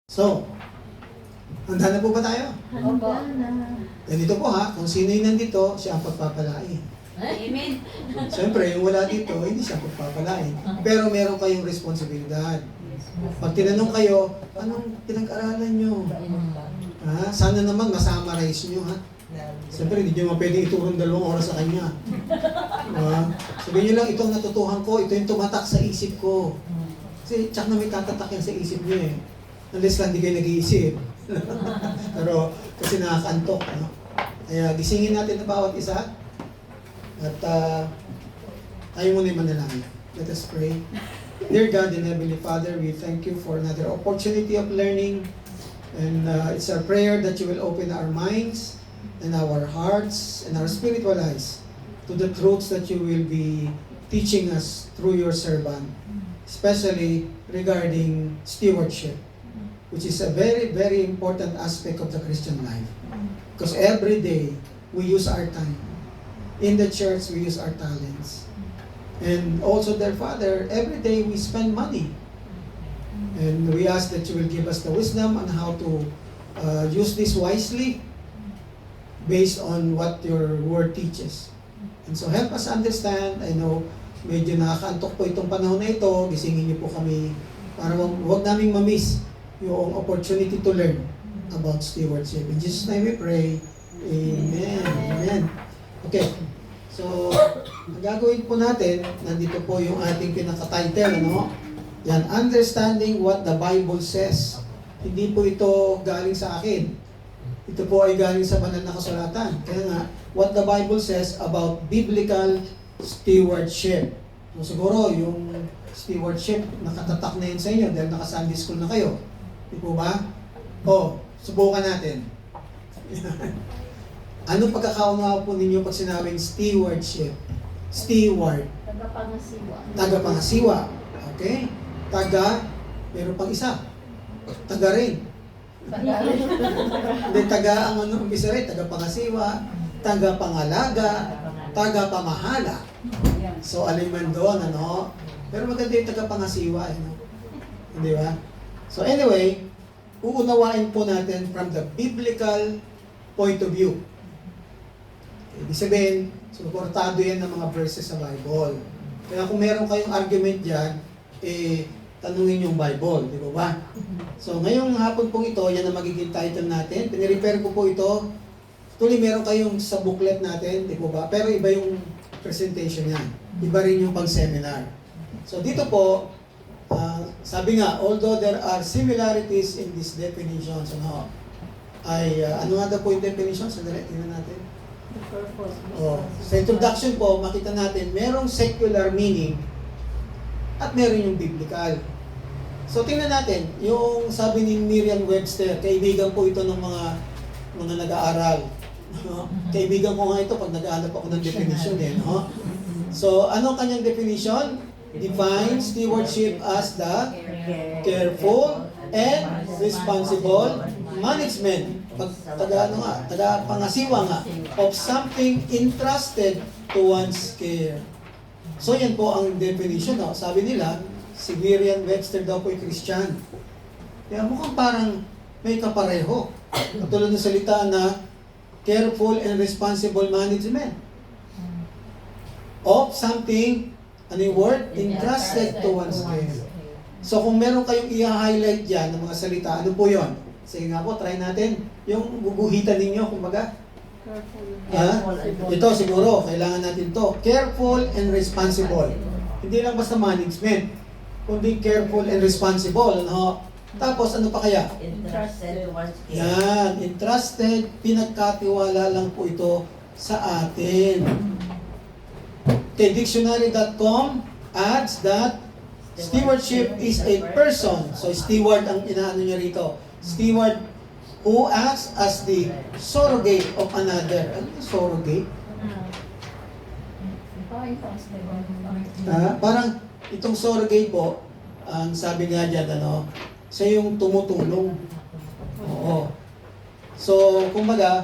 So, handa na po ba tayo? Handa na. Ganito po ha, kung sino yung nandito, siya ang pagpapalain. Amen. Siyempre, yung wala dito, hindi siya pagpapalain. Pero meron kayong responsibilidad. Pag tinanong kayo, anong pinag-aralan nyo? Ha? Sana naman masama-rice nyo ha. Siyempre, hindi nyo pwedeng iturong 2 oras sa kanya. Sabihin nyo lang, itong natutuhan ko, ito yung tumatak sa isip ko. Kasi tsak na may tatatak yan sa isip nyo eh. Unless lang di kayo nag-iisip. Pero kasi nakakaantok. No? Kaya gisingin natin na bawat isa. At tayo muna yung manalangin. Let us pray. Dear God and Heavenly Father, we thank you for another opportunity of learning. And it's our prayer that you will open our minds and our hearts and our spiritual eyes to the truths that you will be teaching us through your servant, especially regarding stewardship, which is a very, very important aspect of the Christian life. Because every day, we use our time. In the church, we use our talents. And also, their Father, every day we spend money. And we ask that you will give us the wisdom on how to use this wisely based on what your word teaches. And so help us understand. I know, medyo nakakaantok po itong panahon na ito. Gisingin niyo po kami para huwag naming mamiss yung opportunity to learn about stewardship. In Jesus' name we pray. Amen. Amen. Okay. So, ang gagawin po natin, nandito po yung ating pinaka-title, ano? Yan, Understanding what the Bible says. Hindi po ito galing sa akin. Ito po ay galing sa banal na kasulatan. Kaya nga, what the Bible says about biblical stewardship. So, siguro, yung stewardship, nakatatak na yun sa inyo dahil naka-Sunday school na kayo. Di po ba? Subukan natin. Ano pagkakaunawa po ninyo pag sinabing stewardship? Steward. Tagapangasiwa. Tagapangasiwa. Okay? Meron pang isa. Taga rin. Hindi, ang umpisa rin, tagapangasiwa, tagapangalaga, tagapamahala. So, alin man doon, ano? Pero maganda yung tagapangasiwa, ano? Hindi ba? So anyway, uunawain po natin from the biblical point of view. Ibig sabihin, suportado yan ng mga verses sa Bible. Kaya kung meron kayong argument dyan, tanungin yung Bible, di ba ba? So ngayong hapon pong ito, yan ang magiging title natin. Pinirepair ko po ito. Actually, meron kayong sa booklet natin, di ba ba? Pero iba yung presentation yan. Iba rin yung pang-seminar. So dito po, sabi nga, although there are similarities in these definitions, ano nga daw po yung definition? Sandali, tingnan natin. Sa introduction po, makita natin, merong secular meaning at meron yung biblical. So, tingnan natin, yung sabi ni Merriam-Webster, kaibigan po ito ng mga nag-aaral. Kaibigan ko nga ito pag nag-aalap ako ng definition. No? So, ano kanyang definition? Define stewardship as the careful and responsible management. Tagapangasiwa nga of something entrusted to one's care. So yan po ang definition. No? Sabi nila, si Merriam-Webster daw po ay Christian. Kaya mukhang parang may kapareho. Katulad ng salita na careful and responsible management of something, ano yung word? Entrusted to one's care. So kung meron kayong i-highlight dyan ng mga salita, ano po yun? Sige nga po, try natin. Yung guguhitan ninyo, kumbaga. Ito siguro, kailangan natin to. Careful and responsible. Hindi lang basta management, kundi careful and responsible. Ano? Tapos ano pa kaya? Entrusted. Yan, entrusted, pinagkatiwala lang po ito sa atin. Okay, dictionary.com adds that stewardship is a person. So, steward ang inaano niya rito. Steward who acts as the surrogate of another. Ano yung surrogate? Parang itong surrogate po, ang sabi nga dyan, siya yung tumutulong. Oo. So, kumbaga,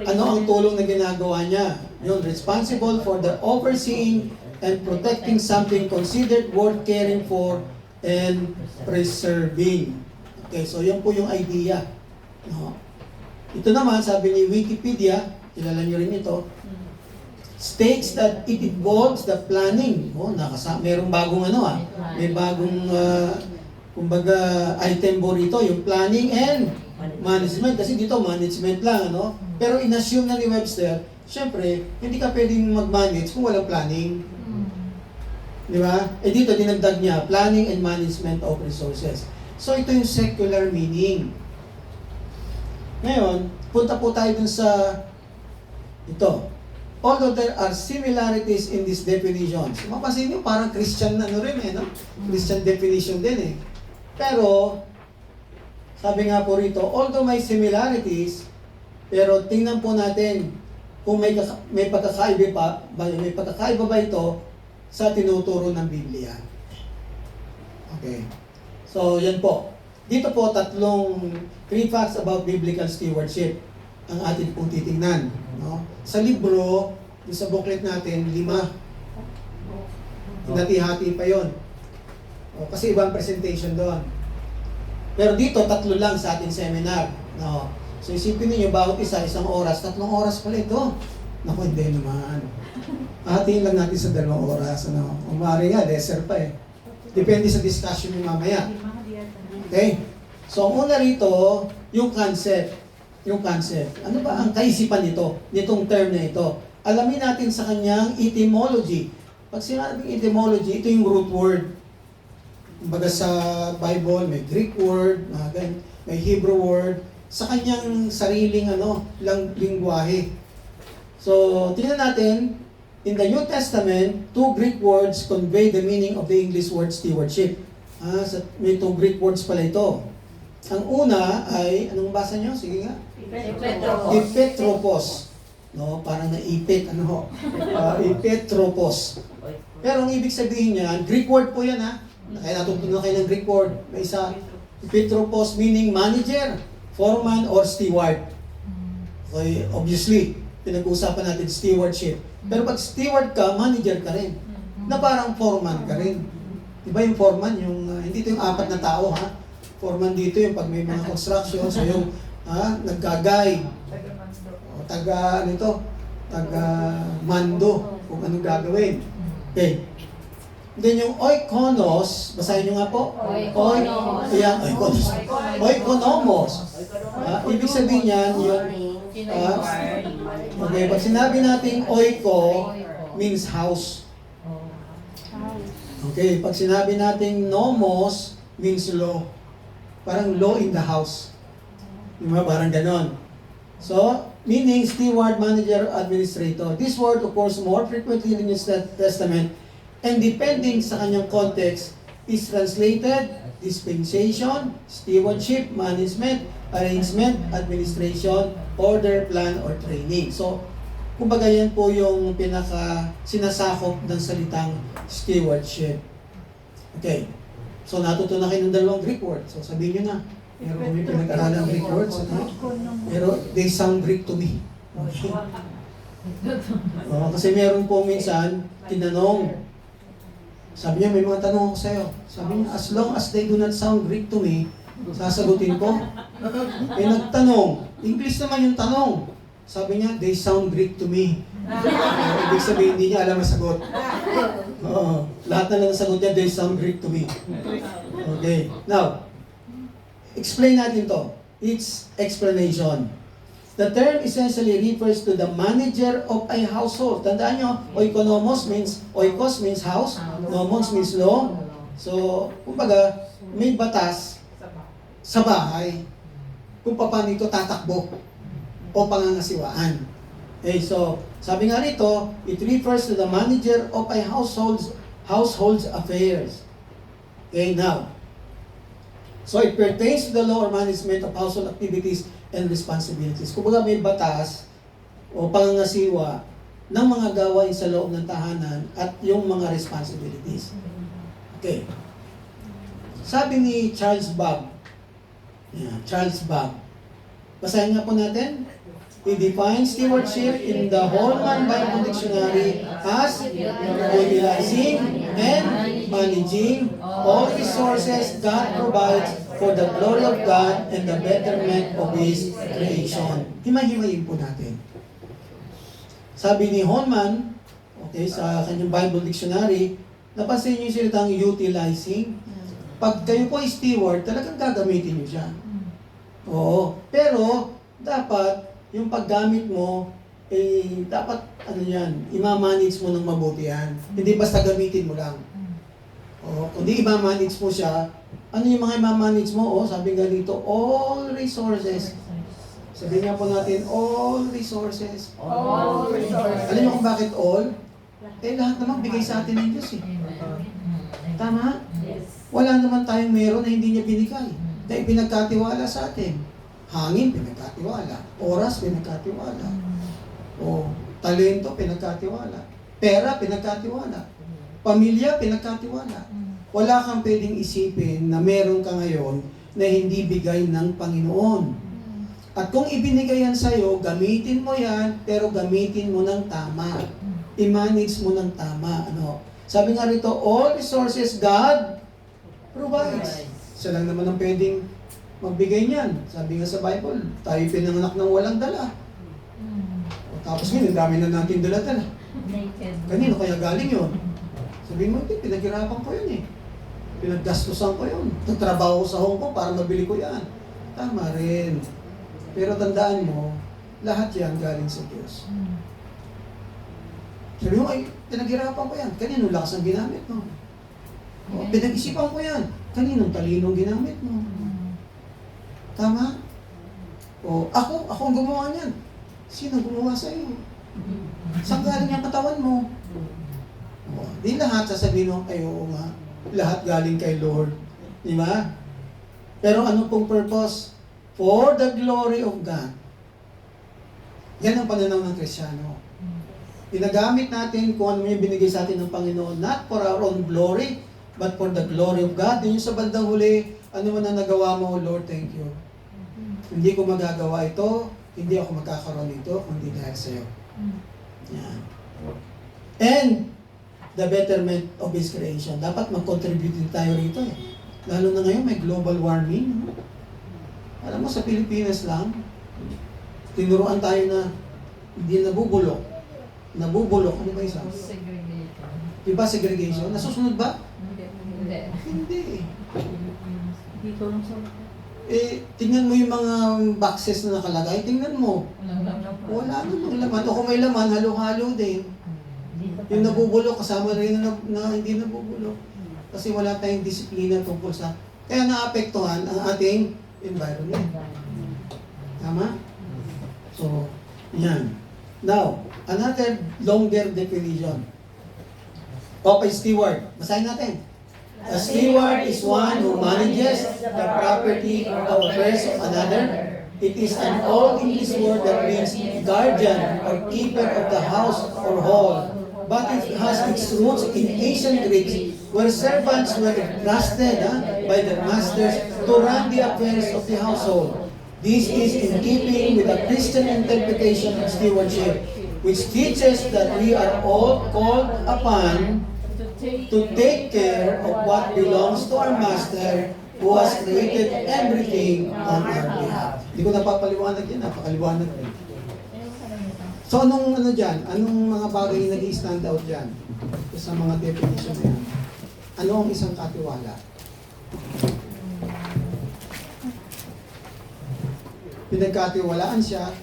ano ang tulong na ginagawa niya? Yun, responsible for the overseeing and protecting something considered worth caring for and preserving. Okay, so yan po yung idea. No? Ito naman, sabi ni Wikipedia, kilala nyo rin ito, states that it involves the planning. Merong bagong may bagong, kumbaga, item po rito, yung planning and management. Kasi dito, management lang, Pero in-assume na ni Webster, syempre, hindi ka pwedeng mag-manage kung walang planning. Di ba? Dito, dinagdag niya, planning and management of resources. So, ito yung secular meaning. Ngayon, punta po tayo dun sa ito. Although there are similarities in these definitions. Mapasin nyo, parang Christian Christian definition din Pero, sabi nga po rito, although may similarities, pero tingnan po natin kung may pagkakaiba ba ito sa tinuturo ng Biblia. Okay. So, yan po. Dito po, 3 facts about biblical stewardship ang atin pong titingnan. Sa libro, sa booklet natin, 5. Hinati-hati pa yon. Kasi ibang presentation doon. Pero dito, 3 lang sa ating seminar. So, isipin niyo bawat isa, 1 oras, 3 oras pala ito. Naku, hindi naman. Hatiin lang natin sa 2 oras. Umari nga, lesser pa Depende sa discussion niyo mamaya. Okay? So, ang una rito, yung concept. Ano ba ang kaisipan nitong term na ito? Alamin natin sa kanyang etymology. Pag sinabing etymology, ito yung root word. Kumbaga sa Bible, may Greek word, may Hebrew word, sa kanyang sariling lingwahe. So, tingnan natin, in the New Testament, 2 Greek words convey the meaning of the English word stewardship. May 2 Greek words pala ito. Ang una ay, anong basa nyo? Sige nga. Ipetropos. Parang naipit, Ipetropos. Pero ang ibig sabihin niyan, Greek word po yan Kaya natutunan kayo ng Greek word. May isa, Ipetropos meaning manager, foreman, or steward. Okay, obviously, pinag-uusapan natin stewardship. Pero pag steward ka, manager ka rin. Na parang foreman ka rin. Diba yung foreman, hindi ito yung 4 na tao, Foreman dito yung pag may mga construction, so yung nag-guide. Taga-mando kung anong gagawin. Okay. Then yung oikonos, basahin nyo nga po. Oikonos. Oikonomos. Ibig sabihin yan, okay, pag sinabi natin oiko, means house. Okay, pag sinabi natin nomos, means law. Parang law in the house. Diba? Parang ganon. So, meaning steward, manager, administrator. This word occurs more frequently in the New Testament and depending sa kanyang context, is translated dispensation, stewardship, management, arrangement, administration, order, plan, or training. So, kumbaga yan po yung sinasakop ng salitang stewardship. Okay. So, natutunan kayo ng 2 Greek words. So, sabihin nyo na, meron kami pinag-aralan ng Greek words. Pero they sound Greek to me. Kasi meron po minsan, tinanong. Sabi niya, may mga tanong ako sa'yo. Sabi niya, as long as they do not sound Greek to me, sasagutin ko. Nagtanong. English naman yung tanong. Sabi niya, they sound Greek to me. Ibig sabihin, hindi niya alam ang sagot. Lahat na lang ang sagot niya, they sound Greek to me. Okay. Now, explain natin to. It's explanation. The term essentially refers to the manager of a household. Tandaan nyo, oikonomos means, oikos means house, nomos means law. So, kumbaga, may batas sa bahay kung paano ito tatakbo o pangangasiwaan. Okay, so, sabi nga rito, it refers to the manager of a household's affairs. Okay, now, so it pertains to the law or management of household activities and responsibilities. Kumbaga may batas o pangangasiwa ng mga gawain sa loob ng tahanan at yung mga responsibilities. Okay. Sabi ni Charles Babb, basahin nga po natin. He defines stewardship in the Holman Bible Dictionary as utilizing and managing all resources God provides for the glory of God and the betterment of His creation. Himay-himayin po natin. Sabi ni Holman, okay, sa kanyang Bible Dictionary, napansin niyo yung salitang utilizing. Pag kayo po ay steward, talagang gagamitin niyo siya. Oo. Pero, dapat, yung paggamit mo, dapat, ima-manage mo ng mabuti yan. Hindi basta gamitin mo lang. Oo. Kung di ima-manage mo siya, ano yung mga ima-manage mo? Sabi nga dito, all resources. Sabihin nga po natin, all resources. All resources. Alam mo kung bakit all? Lahat naman bigay sa atin ng Diyos eh. Tama? Yes. Wala naman tayong meron na hindi niya binigay. Dahil pinagkatiwala sa atin. Hangin, pinagkatiwala. Oras, pinagkatiwala. O, talento, pinagkatiwala. Pera, pinagkatiwala. Pamilya, pinagkatiwala. Wala kang pwedeng isipin na meron ka ngayon na hindi bigay ng Panginoon. At kung ibinigay yan sa'yo, gamitin mo yan, pero gamitin mo ng tama. I-manage mo ng tama. Sabi nga rito, all resources God provides. Siya lang naman ang pwedeng magbigay niyan. Sabi nga sa Bible, tayo pinanganak ng walang dala. Tapos ngayon, dami na natin dala-dala. Kanino kaya galing yun? Sabihin mo, hindi, pinaghirapan ko yun eh. Pinaggastusan ko yun. Nagtrabaho ko sa Hong Kong para mabili ko yan. Tama rin. Pero tandaan mo, lahat yan galing sa Diyos. Sabi mo, ay, pinaghirapan ko yan. Kaninong lakas ang ginamit mo? O, pinag-isipan ko yan. Kaninong talinong ginamit mo? Tama? O, ako ang gumawa niyan. Sino gumawa sa iyo? Saan galing ang katawan mo? O, di lahat sasabihin mo, ay oo nga, lahat galing kay Lord. Di ba? Pero ano pong purpose? For the glory of God. Yan ang pananaw ng Kristiyano. Ginagamit natin kung ano yung binigay sa atin ng Panginoon, not for our own glory, but for the glory of God. Yun yung sa bandang huli, ano man ang nagawa mo, Lord, thank you. Hindi ko magagawa ito, hindi ako magkakaroon nito, kundi dahil sa iyo. Yan. And, the betterment of His creation. Dapat mag-contribute din tayo rito eh. Lalo na ngayon, may global warming. Alam mo, sa Pilipinas lang, tinuruan tayo na hindi nabubulok. Nabubulok. Ano ba isa? Segregation. Diba segregation? Nasusunod ba? Hindi. Hindi. Dito lang sa... Tingnan mo yung mga boxes na nakalagay. Tingnan mo. Wala namang laman. O kung may laman, halo-halo din. Yung nabubulok, kasama rin na hindi nabubulok. Kasi wala tayong disiplina tungkol sa... Kaya naapektuhan ang ating environment. Tama? So, yan. Now, another longer definition of a steward. Basahin natin. A steward is one who manages the property or affairs of another. It is an old English word that means guardian or keeper of the house or hall. But it has its roots in ancient Greek, where servants were entrusted by their masters to run the affairs of the household. This is in keeping with the Christian interpretation of stewardship, which teaches that we are all called upon to take care of what belongs to our Master who has created everything on our behalf. Hindi ko napapaliwanag yan, napakaliwanag rin. So anong dyan? Anong mga bagay yung nag-i-stand out dyan? Sa mga definition na yan. Ano ang isang katiwala? Pinagkatiwalaan siya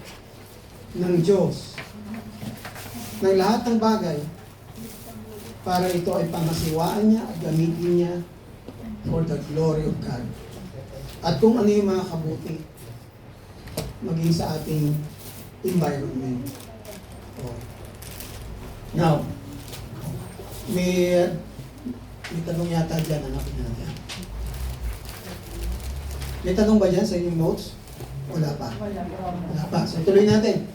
ng Diyos ng lahat ng bagay para ito ay pangasiwaan niya at gamitin niya for the glory of God. At kung ano yung mga kabuti maging sa ating environment. Now, may tanong yata dyan, hanapin natin. May tanong ba dyan sa inyong notes? Wala pa. Wala pa. So, tuloy natin.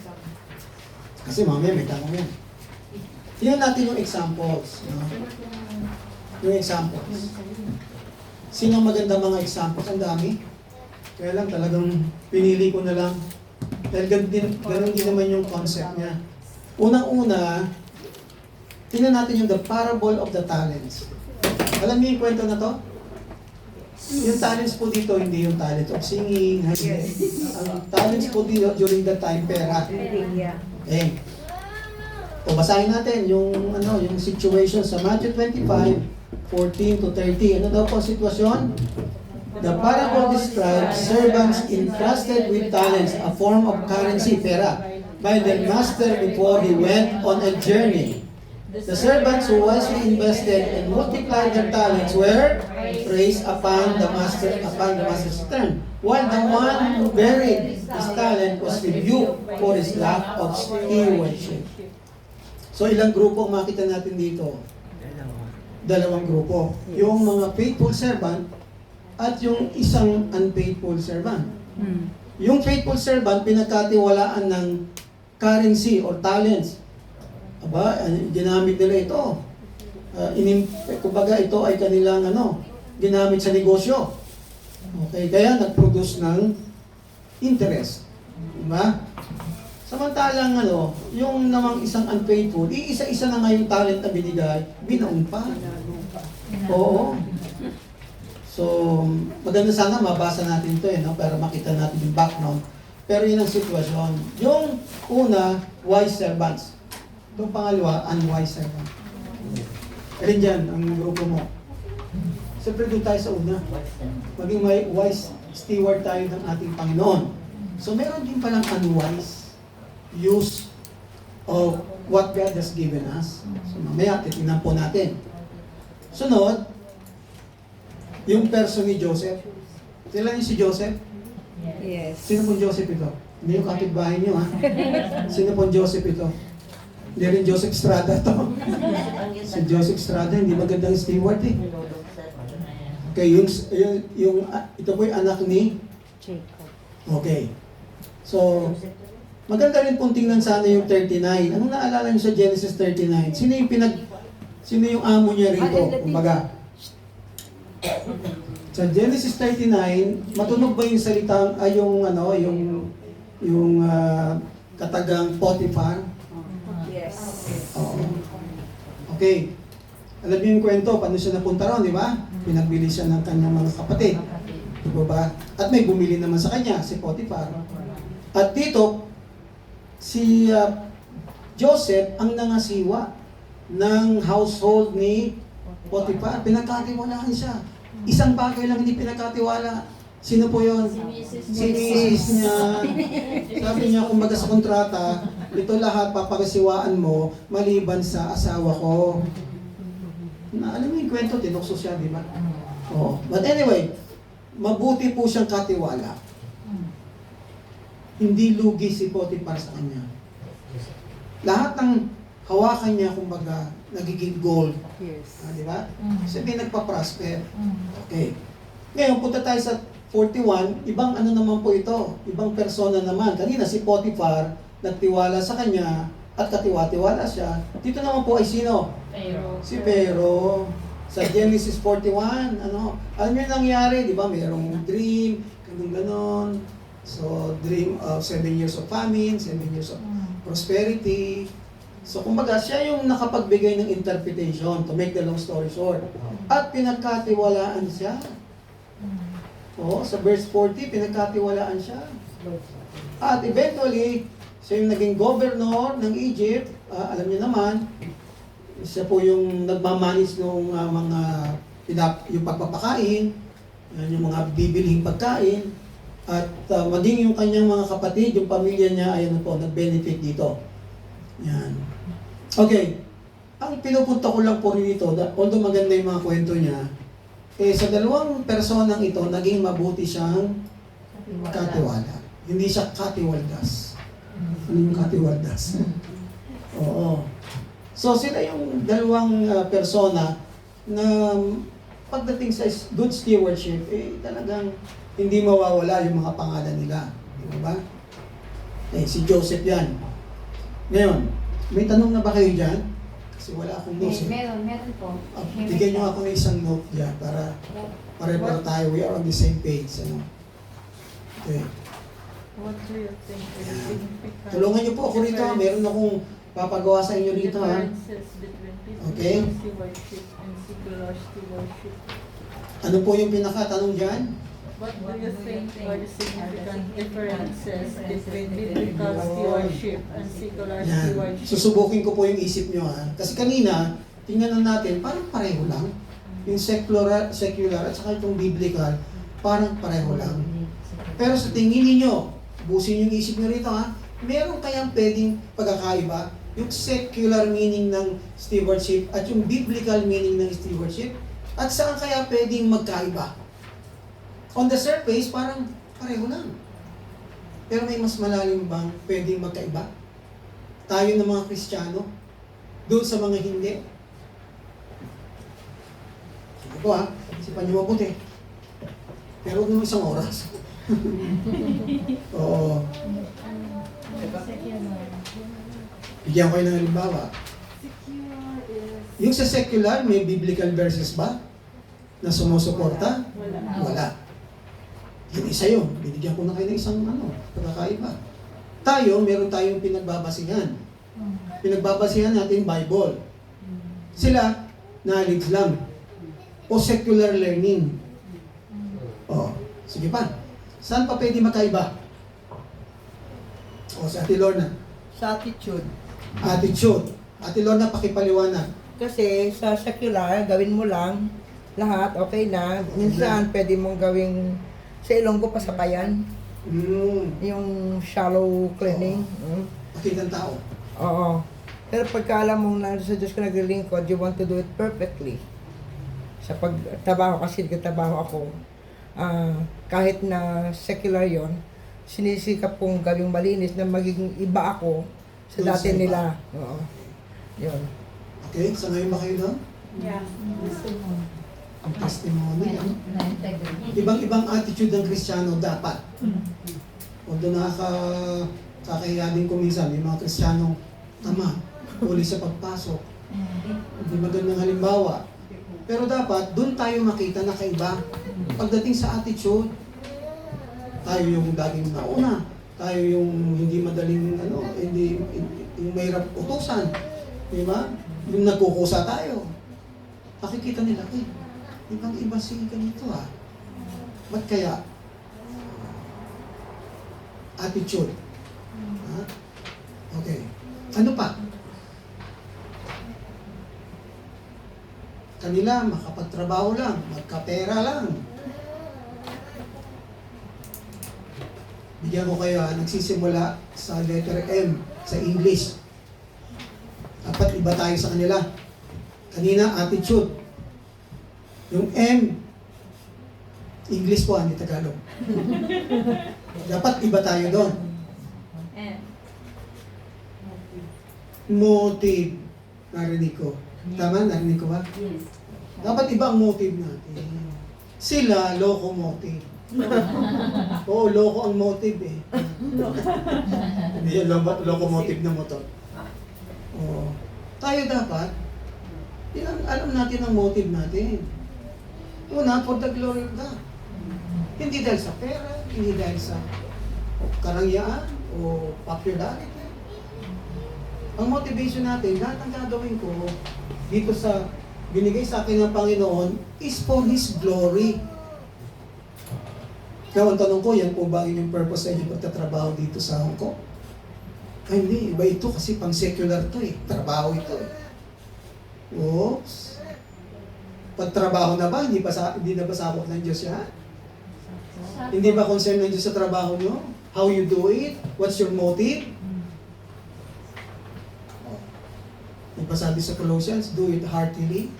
Kasi mamaya may tanong yan. Tingnan natin yung examples. No? Yung examples. Sino maganda mga examples? Ang dami. Kaya lang talagang pinili ko na lang. Dahil ganun din naman yung concept niya. Unang-una, tingnan natin yung the parable of the talents. Alam niyo yung kwento na to? Yung talents po dito, hindi yung talent of singing. Hindi. Ang talents po dito during that time, pera. Okay. O basahin natin yung yung situation sa Matthew 25:14 to 30. Ano daw po ang sitwasyon? The parable describes servants entrusted with talents, a form of currency, pera, by their master before he went on a journey. The servants who wisely invested and multiplied their talents were praised upon the master's return, while the one who buried his talent was rebuked for his lack of stewardship. So ilang grupo ang makita natin dito? Dalawang grupo. Yung mga faithful servant at yung isang unfaithful servant. Yung faithful servant, pinagkatiwalaan ng currency or talents. Aba, ginamit nila ito. Kumbaga ito ay kanilang ginamit sa negosyo. Okay, kaya nag-produce ng interest. Diba? Samantalang yung namang isang unfaithful, iisa-isa na nga yung talent na binigay, binaon pa. Oo. So, maganda sana mabasa natin ito para makita natin yung background. Pero yun ang sitwasyon. Yung una, wise servants. Itong pangalawa, unwise servant. Alin dyan ang grupo mo? Siyempre doon tayo sa una. Maging may wise steward tayo ng ating Panginoon. So meron din palang unwise use of what God has given us. So mamaya, titignan po natin. Sunod, yung person ni Joseph. Sila niyo si Joseph? Yes. Sino pong Joseph ito? Hindi yung kapitbahay niyo, ha? Sino pong Joseph ito? Hindi rin Joseph Estrada to. Si Joseph Estrada, hindi magandang steward eh. Okay, ito po yung anak ni Jacob. Okay. So, maganda rin pong tingnan sana yung 39. Anong naalala niyo sa Genesis 39? Sino yung amo niya rito? Kumbaga. Sa Genesis 39, matunog ba yung salita yung katagang Potiphar? Yes. Oo. Okay. Alam niyo yung kwento, paano siya napunta ron, di ba? Pinagbili siya ng kanyang mga kapatid. Di ba? At may bumili naman sa kanya, si Potiphar. At dito, si Joseph ang nangasiwa ng household ni Potiphar. Pinagkatiwalaan siya. Isang bagay lang hindi pinagkatiwala. Sino po yun? Si Mrs. niya. Sabi niya, kumbaga sa kontrata, ito lahat papakasiwaan mo maliban sa asawa ko. Alam mo yung kwento, tinukso siya, di ba? Oh. But anyway, mabuti po siyang katiwala. Hindi lugi si Potiphar sa kanya. Lahat ng hawakan niya, kumbaga, nagiging gold. Yes. Di ba? Sabi nagpa-prosper. Okay. Ngayon, punta tayo sa 41, ibang naman po ito, ibang persona naman. Kanina si Potiphar, nagtiwala sa kanya at katiwa-tiwala siya. Dito naman po ay sino? Pero. Si Pero. Sa Genesis 41, alam niyo yung nangyari, di ba? Mayroong dream, ganon. So, dream of 7 years of famine, 7 years of prosperity. So, kumbaga, siya yung nakapagbigay ng interpretation, to make the long story short. At pinagkatiwalaan siya. Sa verse 40, pinagkatiwalaan siya. At eventually, siya yung naging governor ng Egypt. Alam niyo naman, siya po yung nagmamanis ng yung pagpapakain, yung mga bibilihing pagkain, at maging yung kanyang mga kapatid, yung pamilya niya, ay nag-benefit dito. Yan. Okay. Ang pinupunta ko lang po rin ito, although maganda yung mga kwento niya, sa dalawang personang ito, naging mabuti siyang katiwala. Hindi siya katiwaldas. Ano yung katiwaldas? Oo. So sila yung dalawang persona na pagdating sa good stewardship, talagang hindi mawawala yung mga pangalan nila. Di ba? Si Joseph yan. Ngayon, may tanong na ba kayo dyan? Kasi wala akong notes. Meron po. Bigyan nyo ako ng isang note dyan para pare-pare tayo. We are on the same page. Okay. What do you think is significant? Tulungan niyo po ako rito. Meron akong papagawa sa inyo rito. Ha? Differences between Okay. physical stewardship and secular stewardship. Ano po yung pinakatanong dyan? What do you think are the significant differences between biblical stewardship and secular Yan. stewardship? Susubukin ko po yung isip nyo ha. Kasi kanina, tingnan na natin, parang pareho lang. Yung secular at saka itong biblical, parang pareho lang. Pero sa tingin niyo, busin yung isip nyo rito ha, meron kayang pwedeng pagkakaiba? Yung secular meaning ng stewardship at yung biblical meaning ng stewardship? At saan kaya pwedeng magkaiba? On the surface, parang pareho lang. Pero may mas malalim bang pwedeng magkaiba? Tayo ng mga Kristiyano, doon sa mga hindi. Sige po ha, sipan niyo mabuti. Pero huwag naman isang oras. Oo. Bigyan ko kayo ng halimbawa. Secular is... Yung sa secular, may biblical verses ba na sumusuporta? Wala. Wala. Yun isa yun. Binigyan ko na kayo ng isang pagkakaiba. Tayo, meron tayong pinagbabasihan. Pinagbabasihan natin yung Bible. Sila, knowledge lang. O secular learning. O, sige pa. Saan pa pwede magkaiba? O, sa Ate Lorna. Sa attitude. Attitude. Ate Lorna, pakipaliwanag. Kasi sa secular, gawin mo lang lahat, okay na. Minsan, pwede mong gawing sa Ilonggo pasakayan. Yung shallow cleaning. Pakitang tao. Oo. Pero pagka alam mong na sa Diyos ka naglilingkod, you want to do it perfectly. Sa pagtrabaho, kasi nagtatrabaho ako, kahit na secular yon, sinisikap kong gawing malinis na magiging iba ako sa Doon dati sa iba. nila. Oo. Yun. Okay, sa ngayon ba kayo doon? Yeah. Ang testimony. Ibang-ibang attitude ng Kristiyano dapat. Although nakakahiya din ko minsan, may mga Kristiyano tama, huli sa pagpasok. Hindi magandang halimbawa. Pero dapat, doon tayo makita na kaiba. Pagdating sa attitude, tayo yung laging nauna. Tayo yung hindi madaling, hindi yung mahirap utusan. Di ba? Yung nagkukusa tayo. Nakikita nila, ibang-iba si ganito ah. Ba't kaya? Attitude. Ha? Okay. Ano pa? Kanila, makapagtrabaho lang, magkapera lang. Bigyan ko kayo, nagsisimula sa letter M, sa English. Dapat iba tayo sa kanila. Kanina, attitude. Yung M, English po, hindi Tagalog. Dapat iba tayo doon. Motive. Narinig ko. Tama? Narinig ko ba? Yes. Dapat iba ang motive natin. Sila, locomotive. Oo, loko ang motive eh. Hindi yan locomotive na motor. Oo. Tayo dapat, alam natin ang motive natin. Una, for the glory of God. Hindi dahil sa pera, hindi dahil sa karangyaan o popularity. Ang motivation natin, lahat ng gagawin ko dito sa binigay sa akin ng Panginoon is for His glory. Kaya ang tanong ko, yan po ba yung purpose sa inyong pagtatrabaho dito sa Hong Kong? Ay hindi, iba ito kasi pang secular to eh. Trabaho ito eh. Oops. Pagtrabaho na ba? Hindi na ba sakop ng Diyos yan? Hindi ba concern ng Diyos sa trabaho nyo? How you do it? What's your motive? Di ba sabi sa Colossians, do it heartily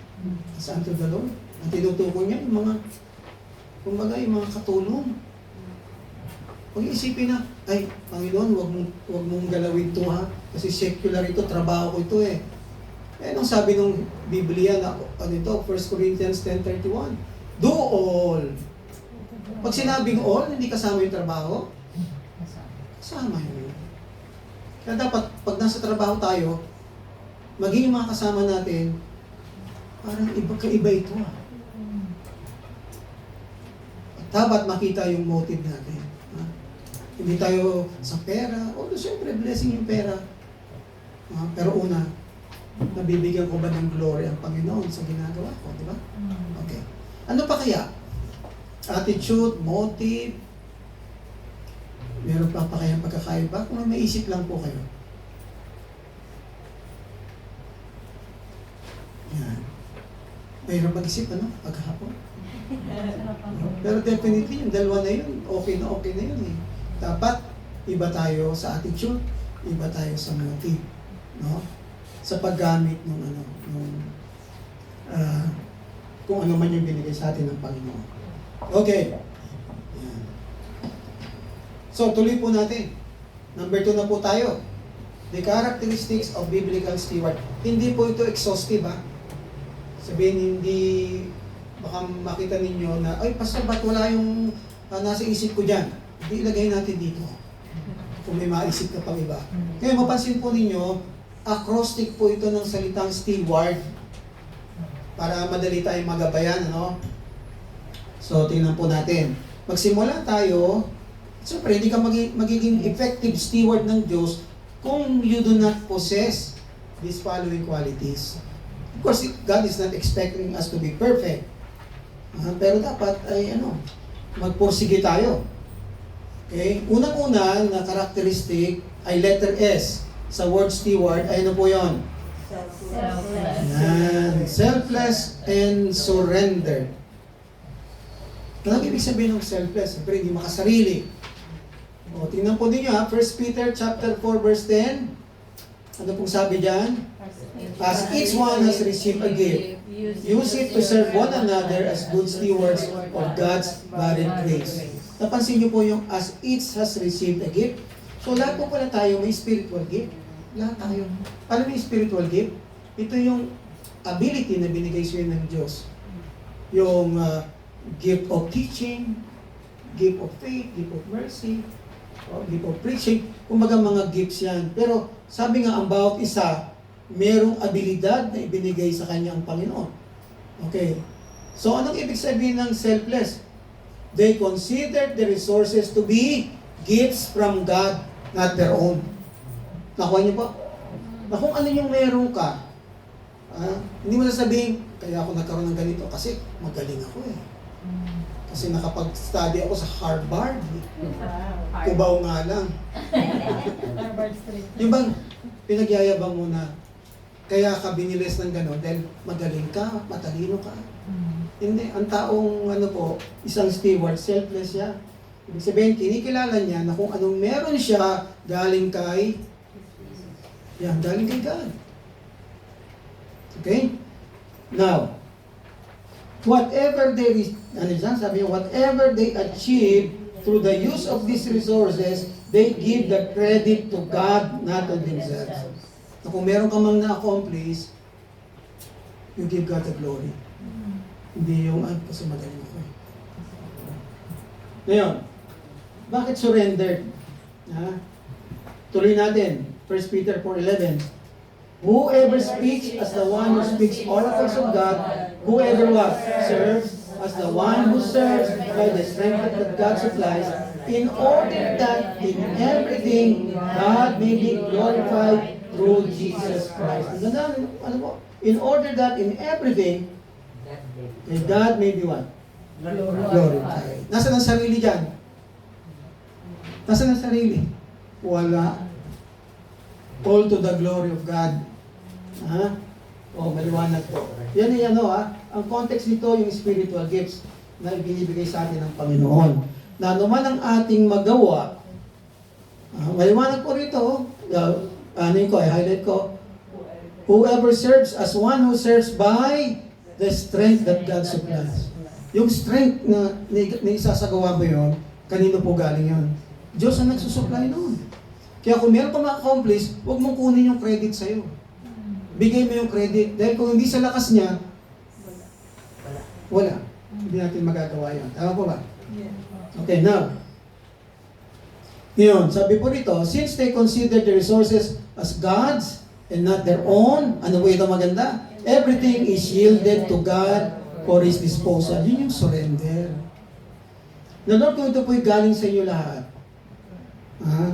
as unto the Lord. Ang tinutukoy niya, yung mga katulong. Huwag isipin na, ay, Panginoon, wag mong galawin to ha. Kasi secular ito, trabaho ko ito eh. Eh, anong sabi ng Biblia na, 1 Corinthians 10:31? Do all. Pag sinabing all, hindi kasama yung trabaho? Kasama yun. Kaya dapat, pag nasa trabaho tayo, maging yung mga kasama natin, parang kaiba ito ah. Dapat makita yung motive natin. Ha? Hindi tayo sa pera. Although siyempre, blessing yung pera. Pero una, nabibigyan ko ba ng glory ang Panginoon sa ginagawa ko, di ba? Okay. Ano pa kaya? Attitude, motive, meron pa kayang pagkakaiba? Kung may isip lang po kayo. Yan. Mayroon mag-isip, ano? Paghapon. Pero definitely, yung dalawa na yun, okay na yun eh. Dapat, iba tayo sa attitude, iba tayo sa motive. No? Sa paggamit ng ano, kung ano man yung binigay sa atin ng Panginoon. Okay. Yan. So, tuloy po natin. Number 2 na po tayo. The characteristics of biblical steward. Hindi po ito exhaustive, ha? Sabihin, hindi, baka makita ninyo na, ay, pastor, ba't wala yung nasa isip ko dyan? Hindi, ilagay natin dito. Kung may maisip ka pang iba. Ngayon, mapansin po ninyo, acrostic po ito ng salitang steward para madali tayong magabayan, ano? So, tingnan po natin. Magsimula tayo, siyempre, hindi ka magiging effective steward ng Diyos kung you do not possess these following qualities. Of course, God is not expecting us to be perfect. Pero dapat ay magpursige tayo. Okay? Unang-una na characteristic ay letter S. Sa word steward, ay ano po yun? Selfless and surrendered. Anong ibig sabihin ng selfless? Siyempre, hindi makasarili. O, tingnan po ninyo 1 Peter chapter 4 verse 10. Ano pong sabi dyan? As each one has received a gift, use it to serve one another as good stewards of God's varied grace. Napansin niyo po yung as each has received a gift. So lahat po pala tayo may spiritual gift. Lahat tayo. Alam mo yung spiritual gift? Ito yung ability na binigay sa iyo ng Diyos. Yung gift of teaching, gift of faith, gift of mercy, gift of preaching. Kumbaga mga gifts yan. Pero sabi nga ang bawat isa, merong abilidad na ibinigay sa kanya ang Panginoon. Okay. So anong ibig sabihin ng selfless? They considered the resources to be gifts from God, not their own. Nakuha niyo ba? Na kung ano yung meron ka, hindi mo sasabihin, kaya ako nagkaroon ng ganito kasi magaling ako eh. Kasi nakapag-study ako sa Harvard. Kubaw nga lang. Yung bang pinagyayabang mo na kaya ka binilis ng gano'n dahil magaling ka, matalino ka. Hindi, ang taong isang steward, selfless siya. Ibig sabihin, kinikilala niya na kung anong meron siya galing kay God. Okay? Now, whatever whatever they achieve through the use of these resources, they give the credit to God, not to themselves. So, kung meron ka mang na-accomplish, you give God the glory. Hindi yung, kasi magaling ako eh. Ngayon, bakit surrendered? Tuloy natin. 1 Peter 4:11. Whoever speaks as the one who speaks oracles of God, whoever what? Serves as the one who serves by the strength that God supplies, in order that in everything God may be glorified through Jesus Christ. In order that in everything God may be what? Glorified. Nasaan ang sarili dyan? Nasaan ang sarili? Wala. All to the glory of God. Maliwanag po. Yan ay ang context nito yung spiritual gifts na ibinibigay sa atin ng Panginoon. Na naman ang ating magawa, maliwanag po rito, highlight ko, whoever serves as one who serves by the strength that God supplies. Yung strength na isasagawa mo yun, kanino po galing yun? Diyos ang nagsusupply noon. Kaya kung meron ka ma-accomplish, huwag mong kunin yung credit sa'yo. Bigay mo yung credit. Dahil kung hindi sa lakas niya, wala. Hindi natin magagawa yun. Tama po ba? Okay, now. Ngayon, sabi po rito, since they consider the resources as God's and not their own, ano po ito maganda? Everything is yielded to God for His disposal. Yun yung surrender. Na Lord, kung ito po'y galing sa inyo lahat,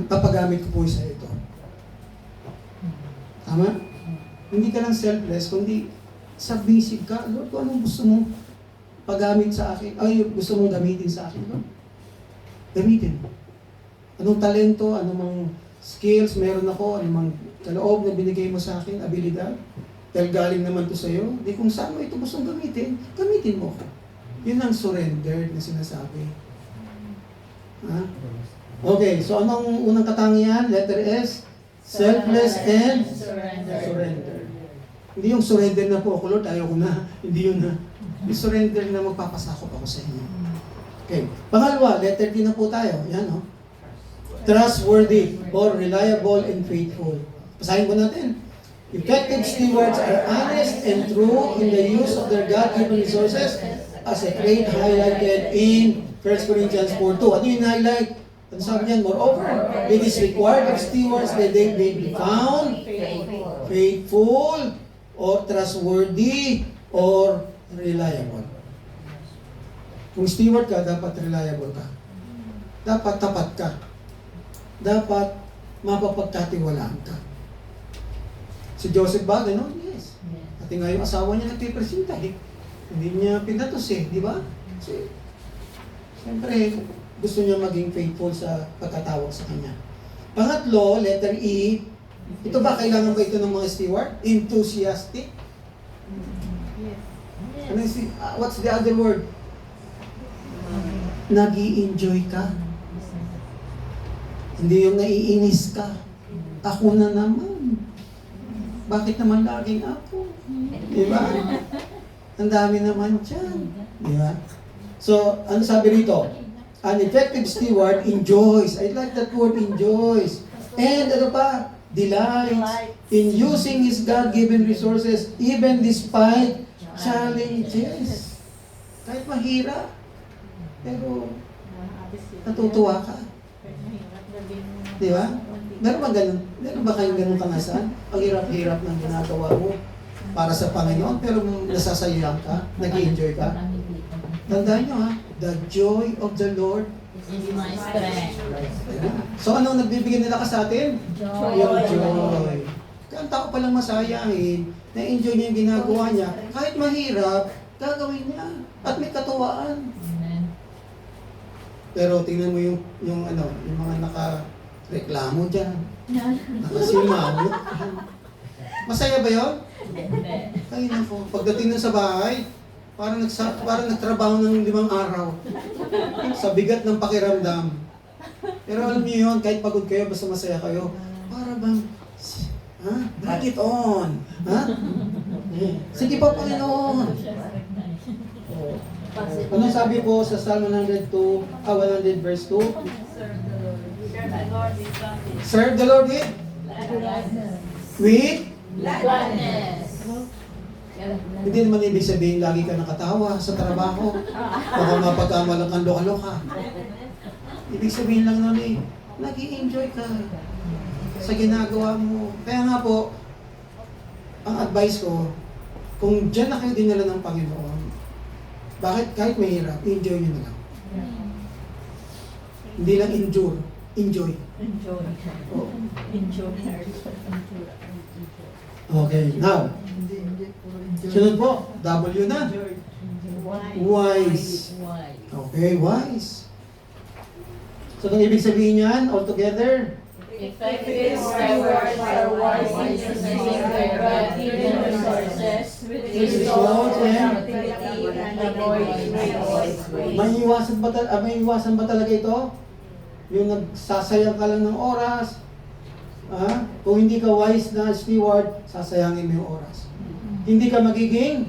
papagamit ko po sa ito. Tama? Hindi ka lang selfless, kundi submissive ka. Lord, kung anong gusto mo, paggamit sa akin, ay gusto mong gamitin sa akin, no? Gamitin mo. Anong talento, anong skills meron ako, anong kaloob na binigay mo sa akin, abilidad, dahil galing naman to sa'yo, di kung saan mo ito gustong gamitin, gamitin mo. Yun ang surrender na sinasabi. Ha? Okay, so anong unang katangian? Letter S, selfless and surrender. Hindi yung surrender na po ako, Lord, ayaw ko na. Hindi yun na. Yung surrender na magpapasakop ako sa inyo. Okay. Pangalawa, letter D na po tayo. Yan, no? Trustworthy or reliable and faithful. Basahin po natin. Effective stewards are honest and true in the use of their God-given resources as a trait highlighted in 1 Corinthians 4:2. Ano yung highlight? Ano sabi niyan? Moreover, it is required of stewards that they may be found faithful or trustworthy or reliable. Kung steward ka, dapat reliable ka. Dapat tapat ka. Dapat mapapagkatiwalaan ka. Si Joseph ba, gano'n? Yes. At nga yung asawa niya nagpipresenta, hindi niya pinatos di ba? Kasi, siyempre, gusto niya maging faithful sa pagkatawag sa kanya. Pangatlo, letter E, ito ba, kailangan ba ito ng mga steward? Enthusiastic? Ano what's the other word? Nag-i-enjoy ka. Hindi yung naiinis ka. Ako na naman. Bakit naman laging ako? Di ba? Ang dami naman dyan. Di ba? So, ano sabi rito? An effective steward enjoys. I like that word, enjoys. And ano pa? Delights in using his God-given resources even despite challenges. Kahit mahirap. Pero, natutuwa ka. Di ba? Meron ba ganun? Meron ba kayong ganun kanasan? Ang hirap-hirap ng ginagawa mo para sa Panginoon, pero nasasayang ka, nag-i-enjoy ka. Tandaan nyo the joy of the Lord is my strength. So anong nagbibigay nila ka sa atin? Joy. Yung joy. Kaya ang tao palang masayahin, na-enjoy niya yung ginagawa niya, kahit mahirap, gagawin niya. At may katuwaan. Pero tingnan mo yung mga naka-reklamo dyan. Nakasimangot. Masaya ba yun? Ay nako, pagdating na sa bahay, parang nagtrabaho ng 5 araw. Sa bigat ng pakiramdam. Pero alam niyo yun, kahit pagod kayo, basta masaya kayo, para bang, bring it on. Sige pa, Panginoon. Ano sabi po sa Psalm 100 verse 2? Serve the Lord with? With? Gladness. Hindi naman ibig sabihin lagi ka nakatawa sa trabaho. Baka mapagkamalang kang loka-loka. Ibig sabihin lang nun nag-i-enjoy ka sa ginagawa mo. Kaya nga po, ang advice ko, kung dyan na kayo dinala ng Panginoon, bakit kahit mahirap, enjoy nyo na lang. Hindi lang endure, enjoy. Oh. Okay, now, sunod po, W na. Wise. Okay, wise. So, ang ibig sabihin yan, all together, Effective stewards are wise in using their God-given resources with results and avoid may iwasan ba talaga ito? Yung nagsasayang ka lang ng oras, kung hindi ka wise na steward, sasayangin mo yung oras. Hindi ka magiging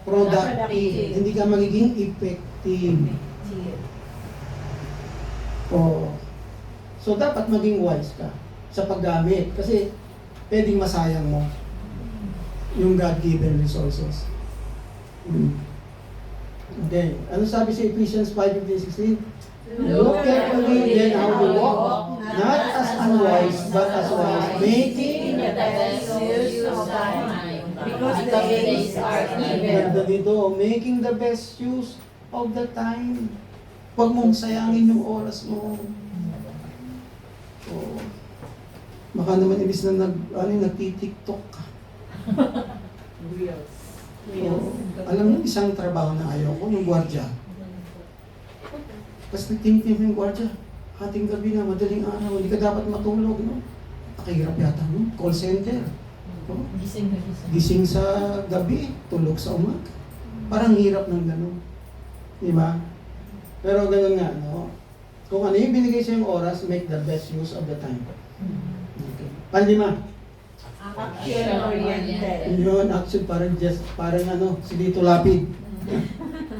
productive. Hindi ka magiging effective. So, dapat maging wise ka sa paggamit. Kasi, pwedeng masayang mo yung God-given resources. Okay. Ano sabi sa Ephesians 5:15-16? Look carefully then how you walk, not as unwise, but as wise, making the best use of time, because the days are evil. Ganda dito, making the best use of the time. Huwag mong sayangin yung oras mo. Baka naman ibis na nagti-TikTok ka. Oo. Alam mo, isang trabaho na ayaw ko, yung gwardiya. Tapos nagtingin yung gwardiya. Hating gabi na, madaling araw, hindi ka dapat matulog, no? Nakahirap yata, no? Call center. Oh. Gising sa gabi, tulog sa umaga. Parang hirap ng gano'n. Di ba? Pero gano'n nga, no? Kung ano yung binigay sa yung oras, make the best use of the time. Okay. Panlima. Action-oriented. Yun, action parang ano, si Lito Lapid.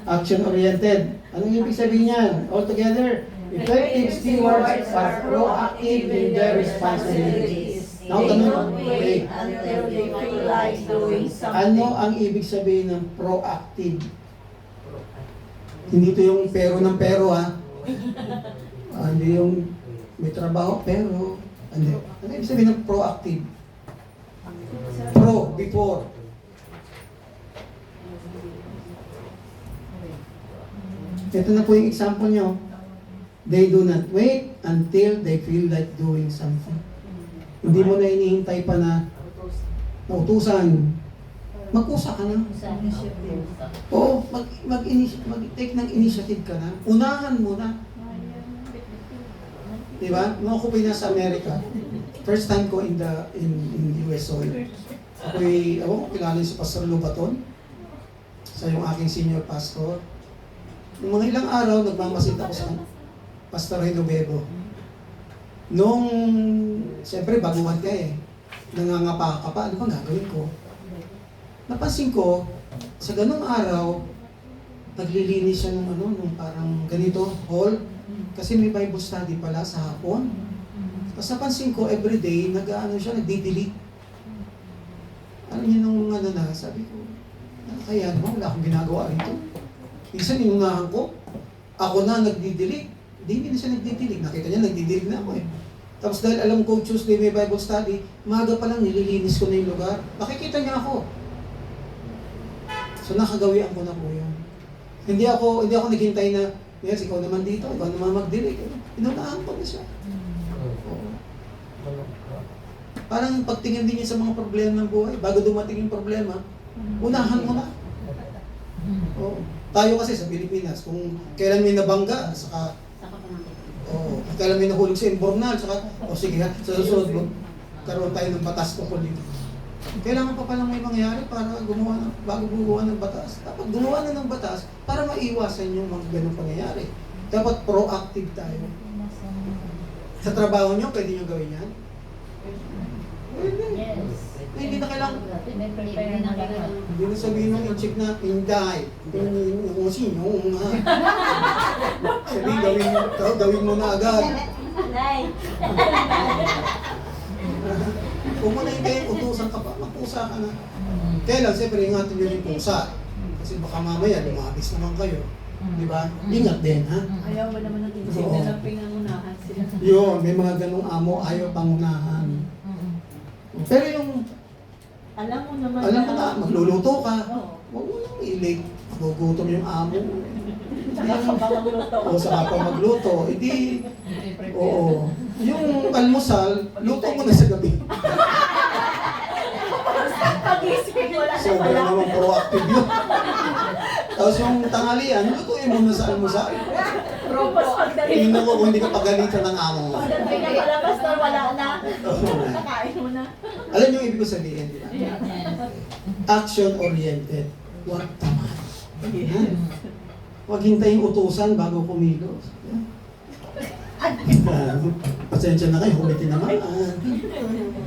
Action-oriented. Anong ibig sabihin niyan? All together, effective stewards are proactive in their responsibilities. Now, Don't tanong, wait okay. until they feel like doing something. Ano ang ibig sabihin ng proactive? Hindi to yung pero ng pero, ha? Hindi yung may trabaho pero, hindi. Ano ibig sabihin ng proactive? Pro, before. Ito na po yung example nyo. They do not wait until they feel like doing something. Hindi mo na hinihintay pa na nautusan. Mag-usa ka na. Oo, mag-take ng initiative ka na. Unahan mo na. Diba? Nung ako pinasa sa Amerika, first time ko in US soil. Ako'y, kilala si Pastor Lubaton. Sa yung aking senior pastor. Nung mga ilang araw, nagmamasid ako sa Pastor Hino Bebo. Nung, siyempre, baguhan ka eh. Nangangapa ka pa, ano ba gagawin ko? Napansin ko, sa ganung araw, naglilinis siya ng nung parang ganito, hall. Kasi may Bible study pala sa hapon. Tapos napansin ko, everyday, nagdi-delete. Alam niyo nung sabi ko, kaya naman, wala akong ginagawa rito. Minsan, inunahan ko, ako na nagdi-delete. Hindi na siya nagdi-delete. Nakita niya, nagdi-delete na ako eh. Tapos dahil alam ko, Tuesday may Bible study, maga pa lang nililinis ko na yung lugar. Nakikita niya ako. So nakagawian ko na po yun. Hindi ako naghintay na, yes, ikaw naman dito, ikaw naman mag-delete. Inunahan ko na siya. Oo. Parang pagtingin din niya sa mga problema ng buhay, bago dumating yung problema, unahan mo na. Oo. Tayo kasi sa Pilipinas, kung kailan may nabangga, saka kung kailan may nahulog sa imbornal, saka, sige ha, sa susunod mo, karoon tayo ng batas ko politiko. Kailangan pa palang may mangyari para bago gumawa ng batas. Dapat gumawa na ng batas para maiwasan yung mga ganong pangyayari. Dapat proactive tayo. Sa trabaho nyo, pwede nyo gawin yan? Hindi na kailangan. Hindi na sabihin mo, i-check na, hinday. Kung sino, sabihin, gawin mo na agad. Kung mo na hintayin, utusan ka pa, magpusa ka na. Kaya lang, siyempre, ingatin nyo yung pusa. Kasi baka mamaya, lumabis naman kayo. Di ba? Ingat din, ha? Ayaw ba naman natin kasi Oo. na pinangunahan sila. Yun, may mga ganong amo, ayaw pangunahan. Pero yung, Alam mo naman alam mo na, magluluto ka. Oo. Huwag mo nang ilig. Magugutom yung amo. Saka ka ba magluto? O saka pa magluto. Hindi, oo. Yung almusal, luto mo na sa gabi. Pag-isip mo lang na Sobra wala. naman proactive yun. Tapos yung tanghalian, lutuin mo na sa almusal. Tapos pagdating Tingnan ko kung hindi ka pagalitan ng amo mo. pagdating na palabas na wala na. Oo. Nakain mo na. Alam niyo yung ibig ko sabihin, di ba? Action-oriented. Huwag tamad. Huwag hintayin utusan bago kumilos. Pasensya na kayo, humitin naman.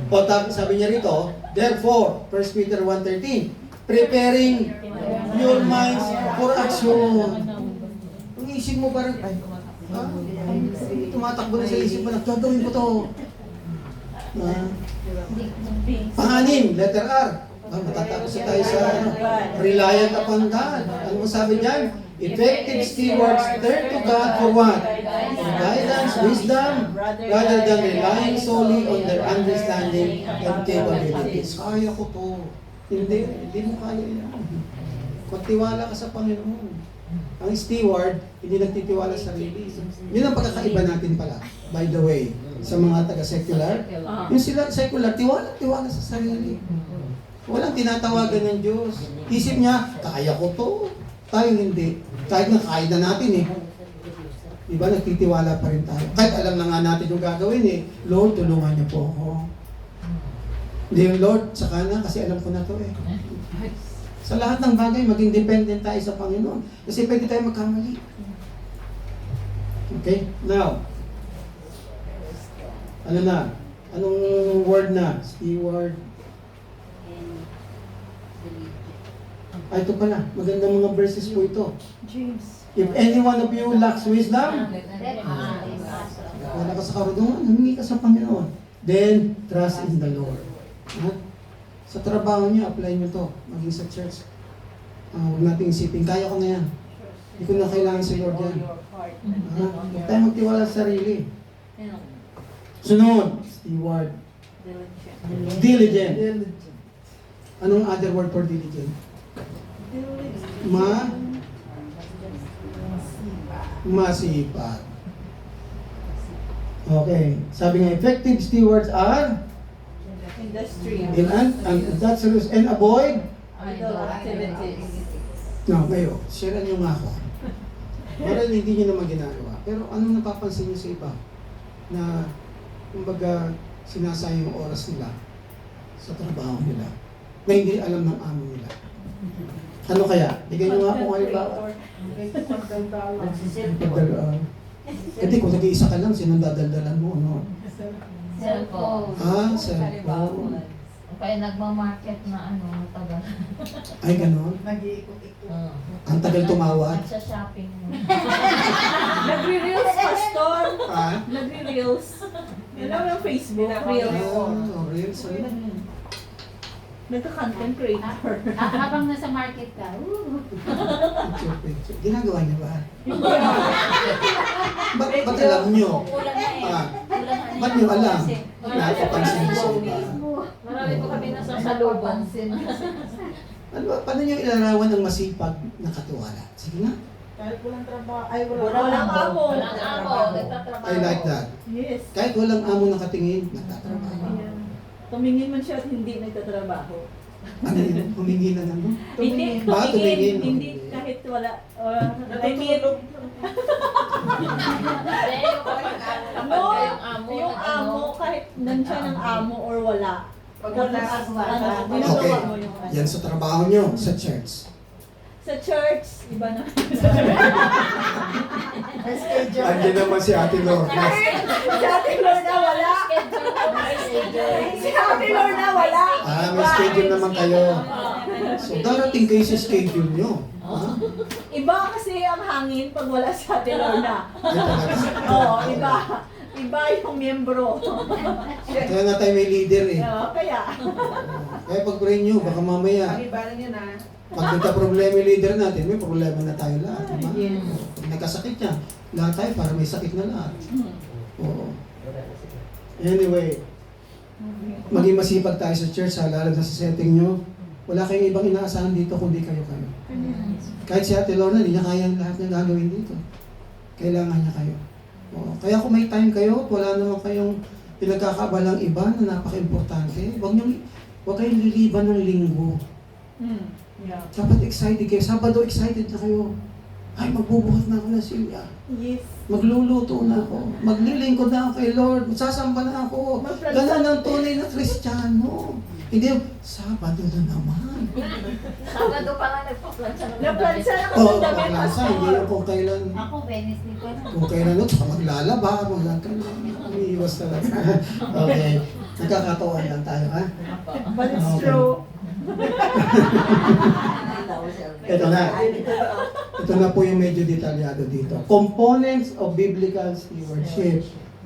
O tapos sabi niya rito, therefore, 1 Peter 1:13, preparing your minds for action. Ang isip mo parang, tumatakbo na sa isip mo, gagawin ko to. Panganim, letter R. Matatapos na tayo sa reliant upon God. Ano mo sabi dyan? Effective stewards turn to God for what? Guidance, wisdom, rather than relying solely on their understanding and capabilities. Kaya ko to. Hindi mo kaya yan. Magtiwala ka sa Panginoon. Ang steward, hindi nagtitiwala sa sarili. Yun ang pagkakaiba natin pala, by the way, sa mga taga-secular. Yung sila secular, tiwala sa sarili. Walang tinatawagan ng Diyos. Isip niya, kaya ko to. Tayo hindi. Kahit na kaya na natin eh. Diba, nagtitiwala pa rin tayo. Kahit alam na nga natin yung gagawin eh. Lord, tulungan niyo po ako. Hindi yung Lord, saka na, kasi alam ko na to eh. Sa lahat ng bagay, maging dependent tayo sa Panginoon. Kasi pwede tayo magkamali. Okay? Now, ano na? Anong word na? Steward. Ito pala. Magandang mga verses po ito. James. If any one of you lacks wisdom, wala ka sa karunungan, humingi ka sa Panginoon. Then, trust in the Lord. Ha? Sa trabaho niyo, apply niyo to. Maging sa church. Huwag natin isipin, kaya ko na yan. Hindi ko na kailangan sa Lord yan. Huwag tayo magtiwala sa sarili. Sunod, steward. Diligent. Anong other word for diligent? Masipag. Okay. Sabi nga, effective stewards are Industry. and avoid. Idle activities. No, kayo, sharean nyo nga ako. Marahil hindi nyo naman ginagawa. Pero anong napapansin nyo sa iba? Na, kumbaga, sinasayang yung oras nila sa trabaho nila na hindi alam ng amo nila. Ano kaya? Bigyan nyo nga kung halimbawa. Pagdalaan. Eh di, kung nag-iisa ka lang, sinong dadaldalan mo, no? Cellphone. Cellphone. Kaya nagmamarket na tagal. Ay, ganon. Ang tagal tumawad. Sa shopping mo. Nagre-reels, pastor. Ah? Nagre-reels. Alam mo yung Facebook? Ayun, Reels. reels. Nagka-content creator. Habang nasa market ka, Picture. Ginagawa niya ba? Ba't alam nyo? kulang na eh. Ah, Kulang na ba't nyo alam? Kasi Napapansin niyo sa iba. marami po kami nasasalubong. Ano ba? Paano nyo ilarawan ang masipag na katiwala? Sige nga. Kahit walang trabaho. Ay, Walang amo. Walang amo, nagtatrabaho. I like that. Yes. Kahit walang amo nakatingin, nagtatrabaho. Ayan. Tumingin man siya at hindi nagtatrabaho. Ano yun? Humingi na naman. Hindi, Ba, tumingin, hindi no? kahit wala. I mean, Kapag kayong amo, yung amo, kahit nandiyan ang amo or wala. wala. Okay. Yan sa trabaho nyo, sa church. Sa church, iba na. Andiyan naman si Ate Lorna. Si Ate Lorna wala. Si Ate Lorna wala. May schedule naman kayo. So, darating kayo sa schedule nyo. Ha? Iba kasi ang hangin pag wala si Ate Lorna. Ay, talaga. Oo, iba. Iba yung miyembro. Kaya nga tayo may leader eh. Kaya. Kaya pag-pray nyo, baka mamaya, pag nagka-problema yung leader natin, may problema na tayo lahat. Diba? Yes. Pag nagkasakit niya, lahat tayo para may sakit na lahat. Oo. Anyway, maging masipag tayo sa church, lalo na sa setting nyo. Wala kayong ibang inaasahan dito kundi kayo. Kahit si Ate Lorna, hindi niya kaya lahat ng gagawin dito. Kailangan niya kayo. Oo. Kaya kung may time kayo, wala naman kayong pinagkakabalang iba na napaka-importante, huwag kayong liliban ng linggo. Yeah. Dapat excited kayo. Sabado, excited na kayo. Ay, magbubuhat na ako na Silya. Yes. Magluluto na ako. Maglilingkod na ako kay Lord. Sasamba na ako. Ganun ang tunay na Kristiyano. Hindi, Sabado na naman. Sabado pa nga nagpa-plancha ng Naplansa na ako Oo, ng damit. paglansa. Hindi yung kung kailan. Ako, Wednesday ko na. Kung kailan ito, maglalaba. Umiiwas talaga. Okay. Nagkakataon lang tayo, ha? But it's Okay. true. Ito na. Ito na po yung medyo detalyado dito. Components of biblical stewardship.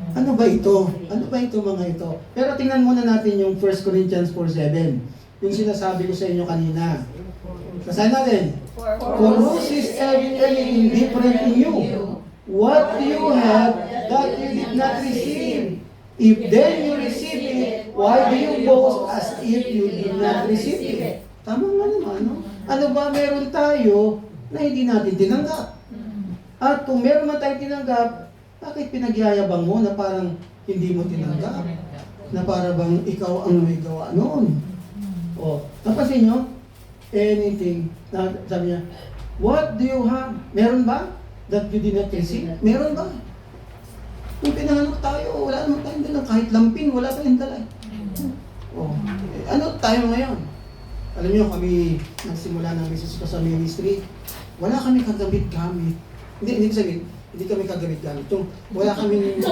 Ano ba ito? Ano ba ito mga ito? Pero tingnan muna natin yung 1 Corinthians 4:7. Yung sinasabi ko sa inyo kanina. Basahin natin. For whose is anything different in you? What do you have that you did not receive? If then you receive it, why do you boast as if you did not receive it? Tama nga naman, no? Ano ba meron tayo na hindi natin tinanggap? At kung meron man tayong tinanggap, bakit pinagyayabang mo na parang hindi mo tinanggap? Na para bang ikaw ang may gawa noon? Oh, napansin nyo? Anything. Sabi niya, what do you have? Meron ba? That you did not receive? Meron ba? Kung pinanganak tayo, wala naman tayong dala. Kahit lampin, wala tayong dala. Oh. Ano tayo ngayon? Alam niyo, kami nagsimula ng business ko sa ministry. Wala kami kagamit-gamit. Hindi ko sabihin, hindi kami kagamit-gamit. Yung wala kaming...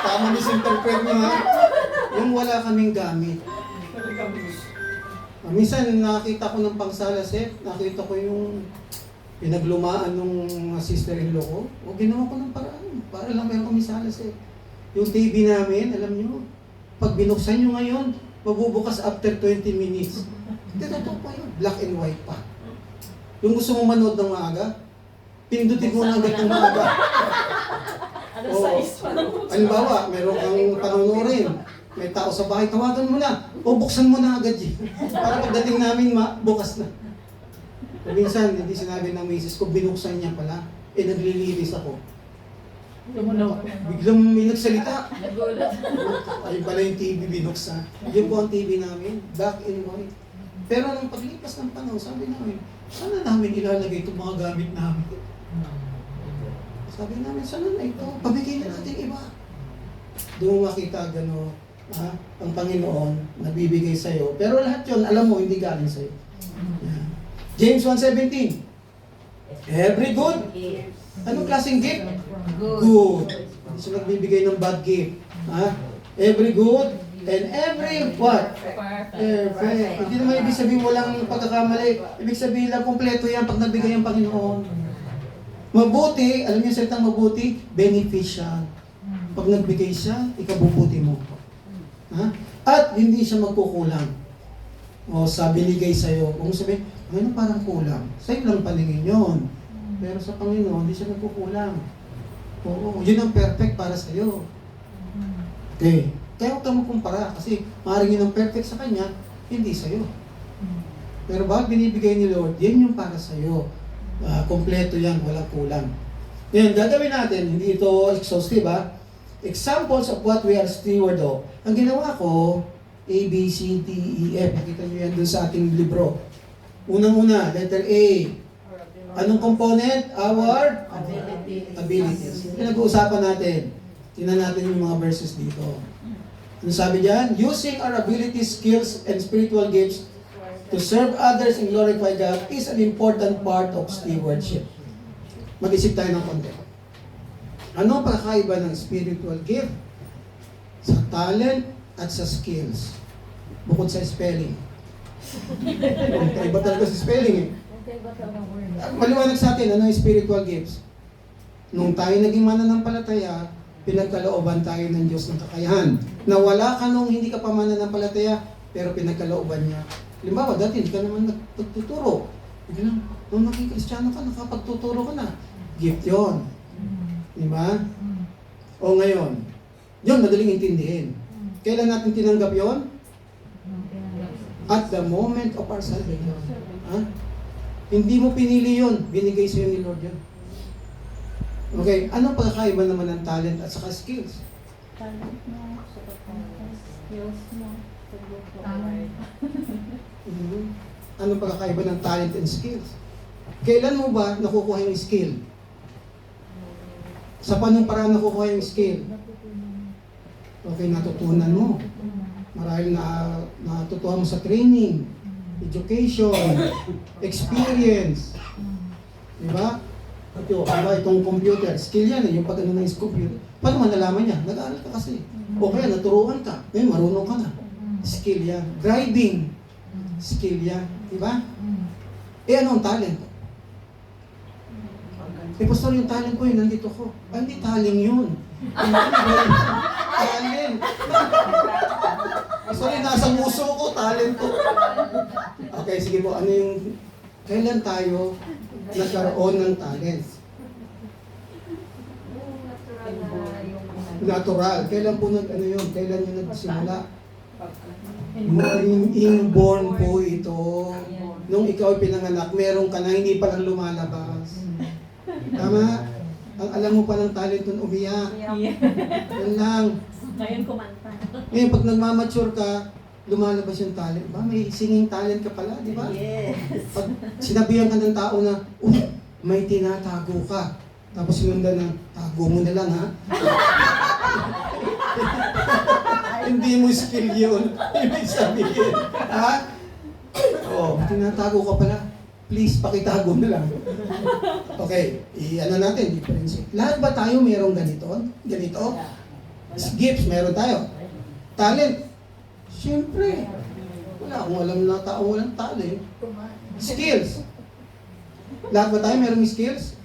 Tama misinterpret niyo ha? Yung wala kaming gamit. Minsan nakita ko ng pangsalasep, nakita ko yung pinaglumaan ng sister-in-law ko. O ginawa ko ng paraan, para lang meron kami salasep. Yung TV namin, alam niyo, pag binuksan niyo ngayon, magbubukas after 20 minutes. Hindi, totoo pa yun. Black and white pa. Yung gusto mong manood ng maaga, pindutin mo na agad ng maaga. Ano Oo. size pa lang? Halimbawa, meron kang panonorin. May tao sa bahay, tawagan mo na. O buksan mo na agad yun. Para pagdating namin, bukas na. Minsan, hindi sinabi ng misis ko, binuksan niya pala. Naglilinis ako. Biglang may nagsalita. Nagulat. Ayun pala yung TV binuksan. Yun po ang TV namin, black and white. Pero nung paglipas ng panahon, sabi namin, sana namin ilalagay itong mga gamit namin? Sabi namin, sana na ito? Pabigay na natin iba. Doon mo makita gano'n, ang Panginoon nabibigay sa'yo. Pero lahat yun, alam mo, hindi galing sa'yo. Yan. James 1:17. Every good. Anong klaseng gift? Good. Hindi siya nagbibigay ng bad gift. Every good and every what? Perfect. Hindi naman ibig sabihin walang pagkakamali. Ibig sabihin lang kompleto yan pag nabigay ang Panginoon. Mabuti, alam niyo salitang mabuti, beneficial. Pag nagbigay siya, ikabubuti mo. At hindi siya magkukulang. O sa binigay sa'yo, kung sabihin, ano parang kulang? Sa'yo lang paningin yun. Pero sa Panginoon, hindi siya nagkukulang. Oo, yun ang perfect para sa'yo. Okay. Kaya huwag ka magkumpara kasi maaaring yun ang perfect sa Kanya, hindi sa'yo. Pero bakit binibigay ni Lord, yan yung para sa'yo. Kompleto yan, walang kulang. Ngayon, gagawin natin, hindi ito exhaustive examples of what we are steward of. Ang ginawa ko, A, B, C, D, E, F. Nakita nyo yan dun sa ating libro. Unang-una, letter A. Anong component? Our abilities. Pinag-uusapan natin. Tingnan natin yung mga verses dito. Ano sabi diyan? Using our abilities, skills, and spiritual gifts to serve others and glorify God is an important part of stewardship. Mag-isip tayo ng konti. Ano ang pagkakaiba ng spiritual gift sa talent at sa skills? Bukod sa spelling. Iba talaga sa spelling Maliwanag sa atin, ano yung spiritual gifts? Nung tayo naging mananampalataya, pinagkalooban tayo ng Diyos ng kakayahan. Na wala ka nung hindi ka pa mananampalataya, pero pinagkalooban niya. Halimbawa, dati hindi ka naman nagtuturo. Biglang, nung naging Kristiyano ka, nakapagtuturo ka na. Gift yun. Di ba? O ngayon, yun, madaling intindihin. Kailan natin tinanggap yon? At the moment of our salvation. Hindi mo pinili yun, binigay sa'yo ni Lord yun. Okay, anong pagkakaiba naman ng talent at saka skills? Talent mo, skills mo, Anong pagkakaiba ng talent and skills? Kailan mo ba nakukuha yung skill? Sa panong paraan nakukuha yung skill? Okay, natutunan mo. Marahil na natutuhan mo sa training, education, experience. Diba? Itong computer, skill yan yung pag-ano ng computer. Paano man nalaman niya? Nag-aaral ka kasi. O kaya naturuan ka. Ngayon, marunong ka na. Skill yan. Driving, skill yan. Diba? Ano ang talent? Pastor, yung talent ko yun, nandito ko. Hindi talent yun. Talent. Pastor, nasa muso ko, talent ko. Okay, sige po. Ano yung, kailan tayo nagkaroon ng talent? Natural. Kailan po yun? Kailan yun nagsimula? Inborn po ito. Nung ikaw pinanganak, meron ka na, hindi pa lang lumalabas. Tama? Ang alam mo pa ng talent nun, umiyak. Yan lang. Ngayon kumanta. Ngayon, pag nagmamature ka, lumalabas yung talent. Ba, may singing talent ka pala, di ba? Yes. Pag sinabihan ka ng tao na, may tinatago ka. Tapos sinundan na, tago mo na lang ha. Hindi mo skill yun. Ibig sabihin. Ha? Oo, may tinatago ka pala. Please, pakitago na lang. Okay, ano natin, differentiate. Lahat ba tayo mayroong ganito? Ganito? Gifts, meron tayo. Talent. Siyempre. Wala akong alam na tao walang talent. Skills. Lahat ba tayo mayroong skills?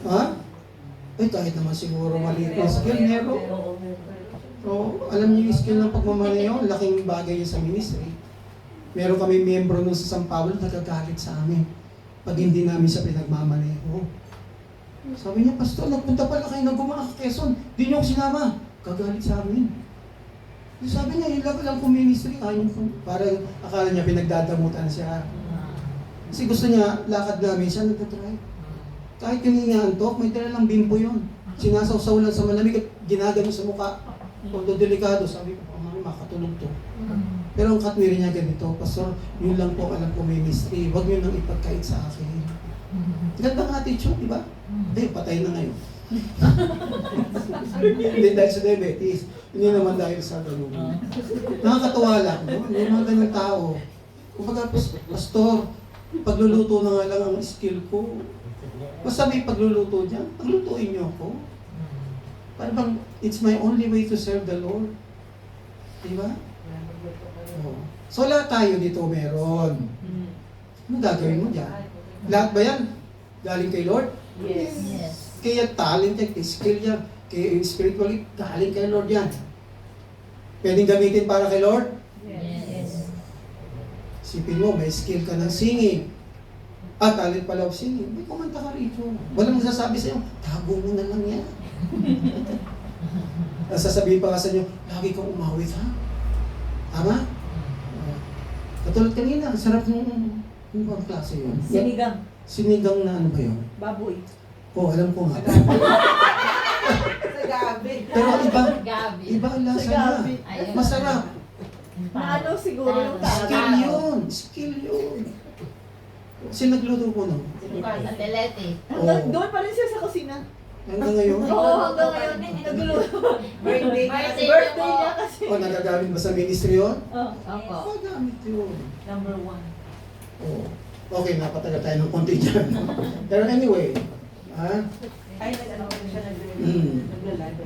Ha? Eh, kahit naman siguro maliit na skill, meron. So, alam niyo yung skill ng pagmamaneho, laking bagay yun sa ministry. Meron kami miyembro nun sa San Pablo, nagagalit sa amin pag hindi namin sa pinagmamaneho. Sabi niya, Pastor, nagpunta pala kayo ng Gumaca, Quezon. Di niyo ako sinama. Gagalit sa amin. Sabi niya, yung lang kong ministry, ayun ko. Parang akala niya pinagdadamutan siya. Kasi gusto niya, lakad namin siya, nagtatry. Kahit yung inaantok, may dala lang bimpo yun. Sinasawsaw lang sa malamig at ginagano sa mukha. Although delikado, sabi ko, makatulog to. Pero ang katwirin niya ganito, Pastor, yun lang po alam ko may mystery. Huwag niyo nang ipagkait sa akin. Gandang attitude, di ba? Patay na ngayon. Hindi dahil sa diabetes, hindi naman dahil sa ganun. Nakakatuwa lang, no? Yung mga ganun tao. Kumbaga, Pastor, pagluluto na nga lang ang skill ko. Basta may pagluluto dyan, paglutuin niyo ako. Parang bang, it's my only way to serve the Lord. Di ba? Oh. So lahat tayo dito meron. Ano gagawin mo dyan? Lahat ba yan? Galing kay Lord? Yes. Kaya talent yan, kay skill yan, kay spiritually, galing kay Lord yan. Pwedeng gamitin para kay Lord? Yes. Sipin mo, may skill ka ng singing. Talent pala of singing. May kumanta ka rito. Walang masasabi sa'yo, tago mo na lang yan. Sasabihin pa ka sa inyo, lagi kang umawit ha? Tama? Katulad kanina, sarap nung bang klase yun? Sinigang. Sinigang na ano ba yun? Baboy. Alam ko nga. Sa gabi. Pero Gabi. iba ang lasa Sa na. gabi. Masarap. Na ano siguro yung Skill yun. Skill yun. Sino nagluto po no? Sa telete. Hanggang doon pa rin siya sa kusina. Hanggang ngayon? Oo, hanggang ngayon. Nagluluto. Birthday niya. Birthday Birthday niya niya po. kasi. Nagagamit ba sa ministry yun? Oh. Opo. Magagamit yun. Number 1. Okay, napatagal tayo ng konti dyan. Pero anyway, Ay, nag-ano ko siya nagla-live.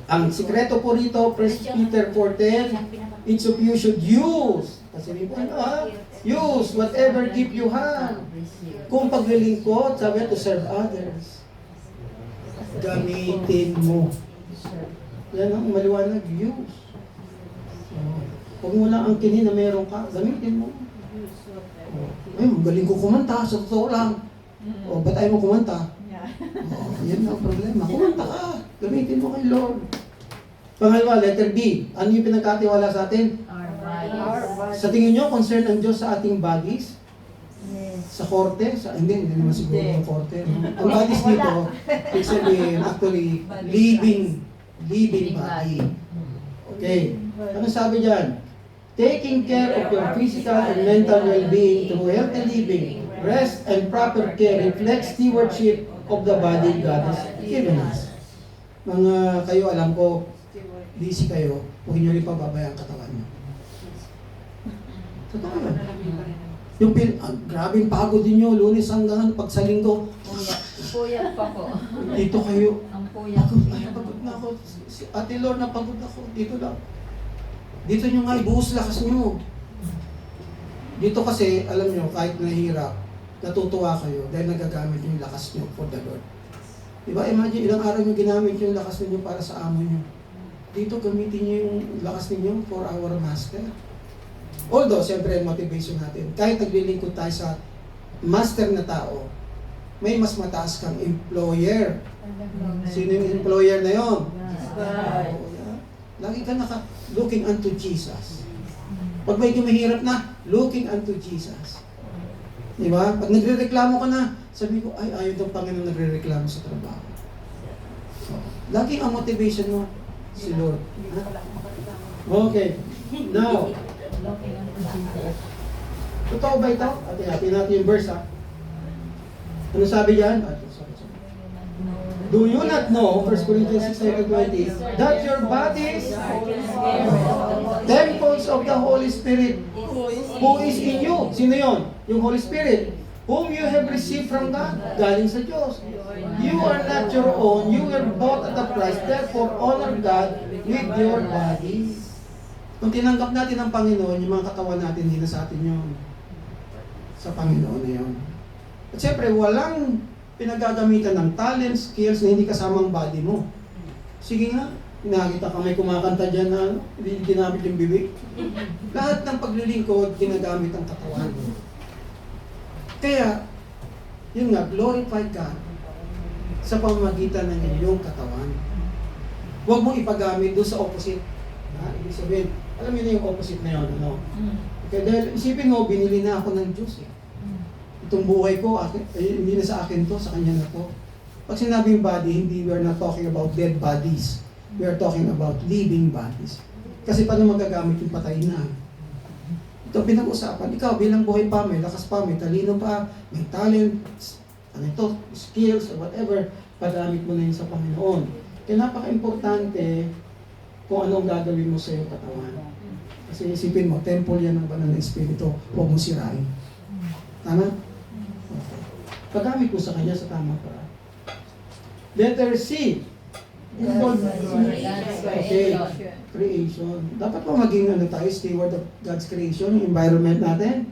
Ang sikreto po rito, 1 Peter 4:10, each of you should use. Kasi may po use whatever gift you have. Kung paglilingkod, sabi to serve others. Gamitin mo. Yan ang maliwanag, use. Huwag mo lang ang kinin na meron ka, gamitin mo. Ay, magaling ko kumanta, sa totoo lang. Ba't ayaw mo kumanta? Yan ang problema. Kumanta ka, gamitin mo kay Lord. Pangalawa, letter B. Ano yung pinagkatiwala sa atin? Our bodies. Sa tingin nyo, concern ang Diyos sa ating bodies? Sa korte? Hindi naman siguro yung korte. No? Ang bodies dito, ibig sabihin, actually, living body. Okay. Ano sabi dyan? Taking care of your physical and mental well-being through healthy living, rest, and proper care reflects stewardship of the body God has given us. Mga kayo, alam ko, busy kayo, huwag nyo rin pababayaan ang katawan nyo. Totoo yun. Yung grabing pagod din nyo, Lunes hanggang pag sa linggo, Puyat pa po. dito kayo, Ang puyat. pagod na ako. Si Ate Lord, napagod ako. Dito lang. Dito nyo nga, ibuhos lakas nyo. Dito kasi, alam nyo, kahit nahihirap, natutuwa kayo dahil nagagamit yung lakas nyo for the Lord. Diba? Imagine, ilang araw nyo ginamit yung lakas ninyo para sa amo nyo. Dito, gamitin nyo yung lakas ninyo for our Master. Although, siyempre, motivation natin. Kahit naglilingkod tayo sa master na tao, may mas mataas kang employer. Sino yung employer na yun? Lagi ka looking unto Jesus. Pag may mahirap na, looking unto Jesus. Di ba? Pag nagre-reklamo ka na, sabi ko, ay, ayaw ng Panginoon nagre-reklamo sa trabaho. So, lagi ang motivation mo, si Lord. Okay. Now, totoo ba ito? Hati-hati natin yung verse ha. Ano sabi diyan? Do you not know, 1 Corinthians 6:20, that your bodies temples of the Holy Spirit who is in you? Sino yon? Yung Holy Spirit. Whom you have received from God. Galing sa Diyos. You are not your own. You were bought at a price. Therefore, honor God with your bodies. Kung tinanggap natin ang Panginoon, yung mga katawan natin, hindi na sa atin yun. Sa Panginoon na yun. At syempre, walang pinagagamitan ng talents, skills na hindi kasamang body mo. Sige nga, nakita ka may kumakanta dyan na hindi ginamit yung bibig. Lahat ng paglilingkod, ginagamit ang katawan. Kaya, yun nga, glorify God sa pamamagitan ng iyong katawan. Huwag mong ipagamit doon sa opposite. Ibig sabihin, alam niyo na yung opposite na yun, ano? Kaya dahil isipin mo, binili na ako ng Diyos eh. Itong buhay ko, hindi na sa akin to, sa Kanya na to. Pag sinabing body, we are not talking about dead bodies. We are talking about living bodies. Kasi paano magagamit yung patay na? Ito pinag-usapan. Ikaw bilang buhay pa, may lakas pa, may talino pa, may talent, ano ito, skills, or whatever, pagamit mo na yun sa Panginoon. Kaya napaka-importante kung anong gagawin mo sa iyong katawan. Kasi isipin mo, temple yan ng banal na Espiritu, huwag mo sirain. Tama? Okay. Pagamit mo sa Kanya sa tamang paraan. Letter C. Okay. Creation. Dapat pa maging tayo, steward of God's creation, yung environment natin.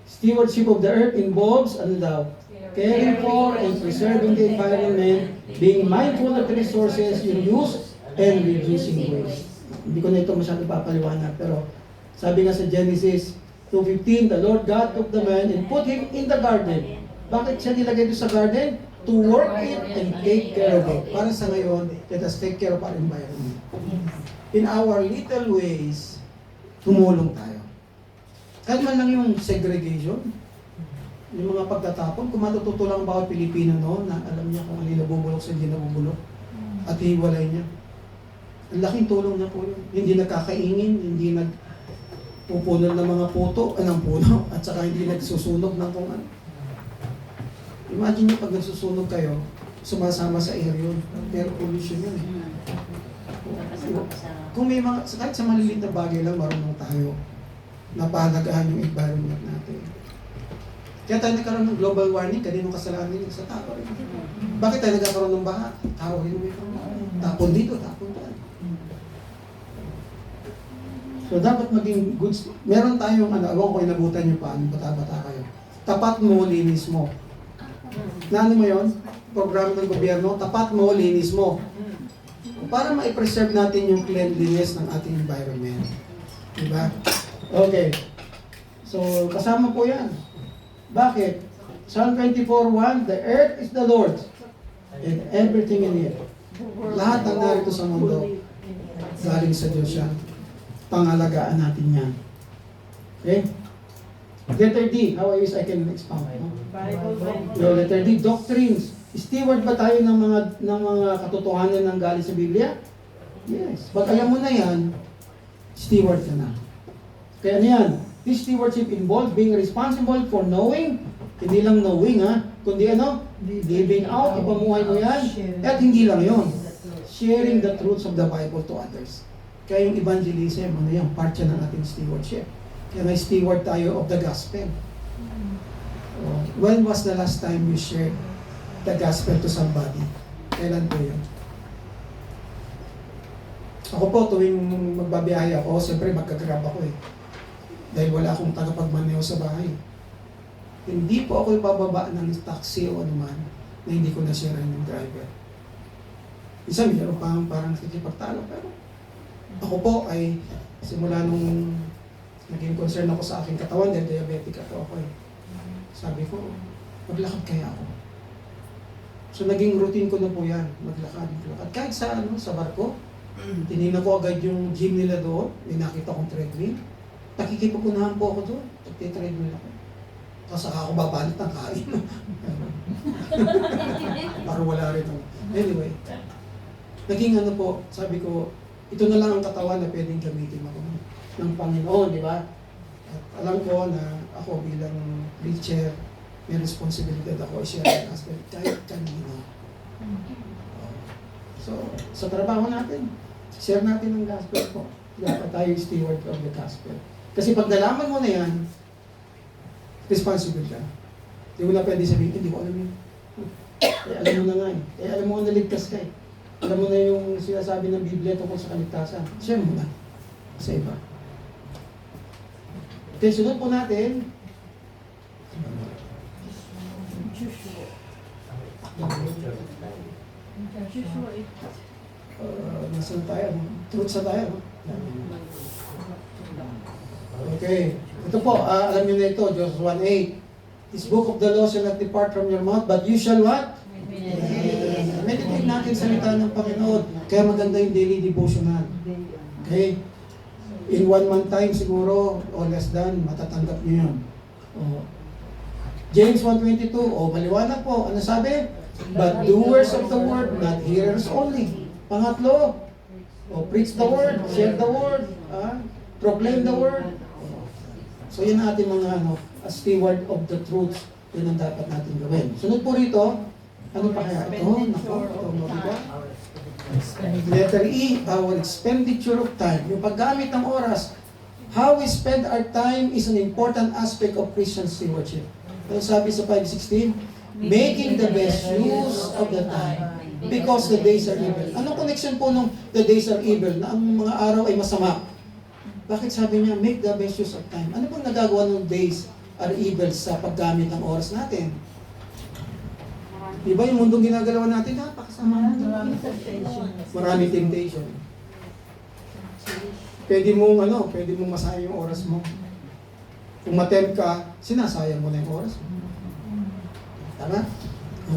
Stewardship of the earth involves, caring for and preserving the environment, being mindful of the resources you use, and reducing waste. Hindi ko na ito masyado papaliwanag, pero sabi nga sa Genesis 2:15, the Lord God took the man and put him in the garden. Bakit siya nilagay doon sa garden? To work it and take care of it. Para sa ngayon, let us take care of our environment. In our little ways, tumulong tayo. Kahit man lang yung segregation, yung mga pagtatapon, kung matututo lang bawat Pilipino noon, na alam niya kung ano yung nabubulok sa hindi nabubulok, at hiwalay niya. Ang laking tulong na po yun. Hindi nagkakaingin, hindi nagpupunol ng mga ng puno, at saka hindi nagsusunog ng kung ano. Imagine nyo pag nagsusunog kayo, sumasama sa air yun. Air pollution yun eh. Kung may mga, kahit sa maliliit na bagay lang, marunong tayo napahalagaan yung environment natin. Kaya tayo nagkaroon ng global warming, kaninong kasalanan nyo sa tao rin. Bakit tayo nagkakaroon ng baha? Tao rin may tapon dito, tapon dyan. So dapat maging good, meron tayong ewan ko inabutan nyo pa, bata-bata kayo. Tapat mo, linis mo. Na ano mo yun? Programa ng gobyerno, tapat mo, linis mo. Para ma-preserve natin yung cleanliness ng ating environment. Diba? Okay. So, kasama po yan. Bakit? Psalm 24:1, the earth is the Lord's and everything in it. Lahat ng narito sa mundo, galing sa Diyos yan. Pangalagaan natin yan. Okay? Letter D, how I wish I can expound. No? Letter D, doctrines. Steward ba tayo ng mga katotohanan ng galing sa Biblia? Yes. Pag alam mo na yan, steward ka na. Kaya ano yan? This stewardship involves being responsible for knowing, hindi lang knowing kundi living out, ipamuhay mo yan. At hindi lang yon, sharing the truths of the Bible to others. Kaya yung evangelism, part yan ng ating stewardship. Kaya may steward tayo of the gospel. When was the last time you shared the gospel to somebody? Kailan po yun? Ako po, tuwing magbabiyahe ako, siyempre magka-grab ako eh. Dahil wala akong tagapagmaneho sa bahay. Hindi po ako ibababa ng taxi o anuman na hindi ko na-share yung driver. Isa, mayroon pang parang nakikipagtalo, pero ako po ay simula nung naging concern ako sa aking katawan dahil diabetic ako eh. Sabi ko, maglakad kaya ako. So naging routine ko na po yan, maglakad. Kahit sa barko, tinignan ko agad yung gym nila doon, may nakita kong treadmill. Nakikipupunahan po ako doon, nagtitreadmill ako. Tapos saka ako babalit ng kain. Para wala rin ako. Anyway, naging po, sabi ko, ito na lang ang katawan na pwedeng gamitin ako. ng Panginoon, di ba? At alam ko na ako bilang preacher, may responsibilidad ako i-share ang gospel kahit kanino. So, sa trabaho natin, share natin ang gospel po. Dapat tayo steward of the gospel. Kasi pag nalaman mo na yan, responsible ka. Hindi mo na pwede sabihin, hindi ko alam yun. Alam mo na nga eh. Alam mo kung naligtas ka eh. Alam mo na yung sinasabi ng Biblia tungkol sa kaligtasan. Share mo na sa iba. Okay, sunod po natin. Nasaan tayo? Truth sa tayo. Okay. Ito po, alam niyo na ito, Joshua 1:8. This book of the law shall not depart from your mouth, but you shall what? Meditate natin sa salita ng Panginoon. Kaya maganda yung daily devotional. Okay? In 1 month time siguro, or less than, matatanggap niyo yun. Oh. James 1:22, maliwanag po. Ano sabi? But doers of the word, not hearers only. Pangatlo, preach the word, share the word, proclaim the word. So yun ang ating mga a steward of the truth. Yun ang dapat natin gawin. Sunod po rito, ano pa kaya ito? Nako, ito mo diba? Letter E, our expenditure of time. Yung paggamit ng oras. How we spend our time is an important aspect of Christian stewardship. Ano sabi sa 5:16? Making the best use of the time because the days are evil. Anong connection po nung the days are evil na ang mga araw ay masama? Bakit sabi niya, make the best use of time? Ano bang nagagawa ng days are evil sa paggamit ng oras natin? Diba yung mundong ginagalawan natin, napakasama natin. Maraming temptation. Pwede mong masayang yung oras mo. Kung matempt ka, sinasayang mo na yung oras mo. Tama?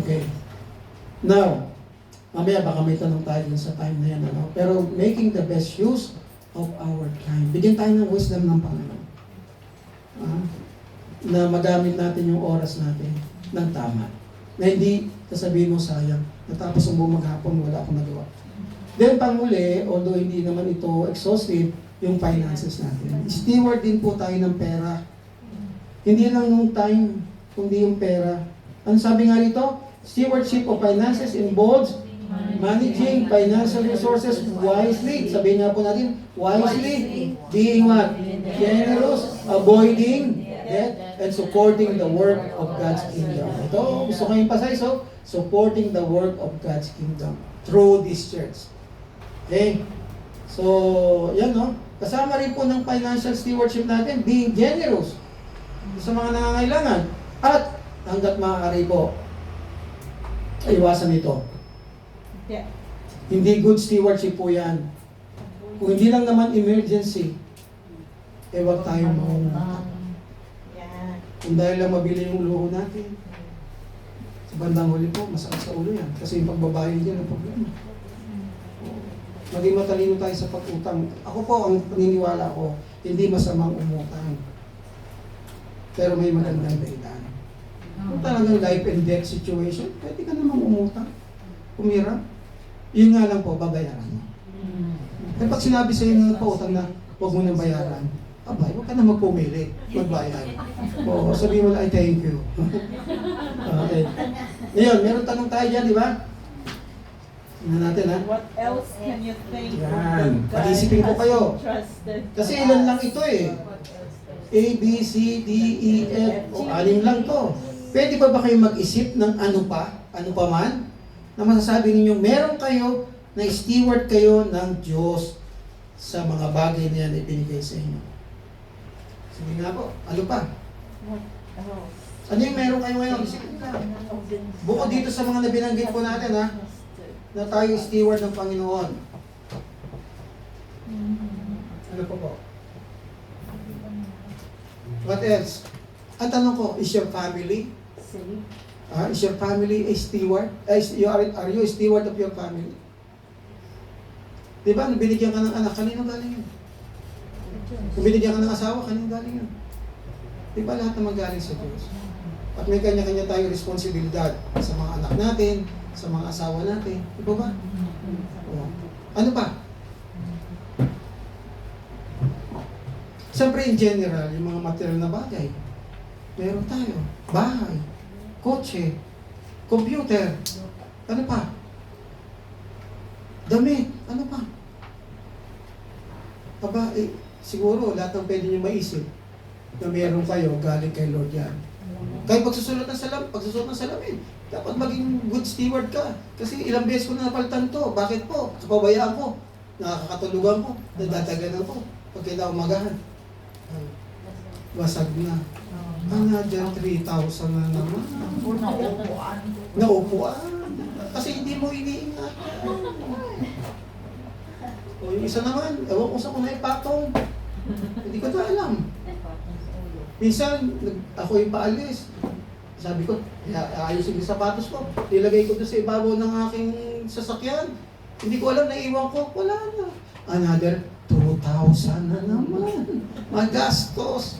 Okay. Now, mamaya baka may tanong tayo dun sa time na yan. Pero making the best use of our time. Bigyan tayo ng wisdom ng Panginoon. Na magamit natin yung oras natin ng tama. Na hindi sasabihin mo sayang. Natapos ang buong maghapon, wala akong nagawa. Then panguli, although hindi naman ito exhaustive, yung finances natin. Steward din po tayo ng pera. Hindi lang yung time, kundi yung pera. Ano sabi nga rito? Stewardship of finances involves managing financial resources wisely. Sabihin nga po natin, wisely. Being what? Generous, avoiding debt, and supporting the work of God's kingdom. Ito, gusto ko emphasize, supporting the work of God's kingdom through this church. Okay? So, yan kasama rin po ng financial stewardship natin, being generous sa mga nangangailangan. At hanggat maaari po, iwasan ito. Yeah. Hindi good stewardship po yan. Kung hindi lang naman emergency, wag tayong mangungutang. Kung dahil lang mabili yung luho natin, sa bandang huli po, masakit sa ulo yan. Kasi yung pagbabayad yan ang problema. Maging matalino tayo sa pag-utang. Ako po, ang paniniwala ko, hindi masamang umutang. Pero may magandang dahilan. Kung talagang life and death situation, pwede ka namang umutang. Umira. Yun nga lang po, babayaran mo. Kaya pag sinabi sa inyo ng pautang na huwag mo nang bayaran, abay, huwag ka na magpumili, magbayad. O, sabihin mo lang, thank you. Okay. Ngayon, meron tanong tayo dyan, di ba? Tingnan natin, ha? What else can you think Yan. of that God Pag-isipin ko has kayo. entrusted Kasi to ilan us? lang ito eh. A, B, C, D, E, F, o 6 lang to. Pwede ba kayo mag-isip ng ano pa man, na masasabi ninyo, meron kayo na steward kayo ng Diyos sa mga bagay na yan ibinigay sa inyo. Sige nga po, ano pa? What else? Ano yung meron kayo ngayon? Isipin ka. Bukod dito sa mga nabinanggit po natin, ha, na tayo steward ng Panginoon. Ano pa po? What else? Ang tanong ko, is your family? Is your family a steward? Are you a steward of your family? Diba, nung binigyan ka ng anak, kanino galing yun? Kung binigyan ka ng asawa, kanino galing yun? Diba lahat naman galing sa Diyos? At may kanya-kanya tayong responsibilidad sa mga anak natin, sa mga asawa natin. Diba ba? O, ano pa? Siyempre, in general, yung mga material na bagay. Meron tayo. Bahay, kotse, computer, ano pa? Damit, ano pa? Aba, siguro lahat ng pwede nyo maisip na meron kayo, galing kay Lord yan. Kahit pagsusulat ng salamin, dapat maging good steward ka. Kasi ilang beses ko na napalitan to. Bakit po? Kapabayaan ko. Nakakatulugan ko. Nadadaganan ko. Pagkita umagahan. Basag na. Another 3,000 na naman. Naupuan. Kasi hindi mo iniingat. O yung isa naman, ewan ko sa kunay patong. Hindi ko na alam. Minsan, ako yung paalis. Sabi ko, ayusin yung sapatos ko. Nilagay ko doon sa ibabaw ng aking sasakyan. Hindi ko alam, naiwan ko. Wala na. Another 2,000 na naman. Magastos.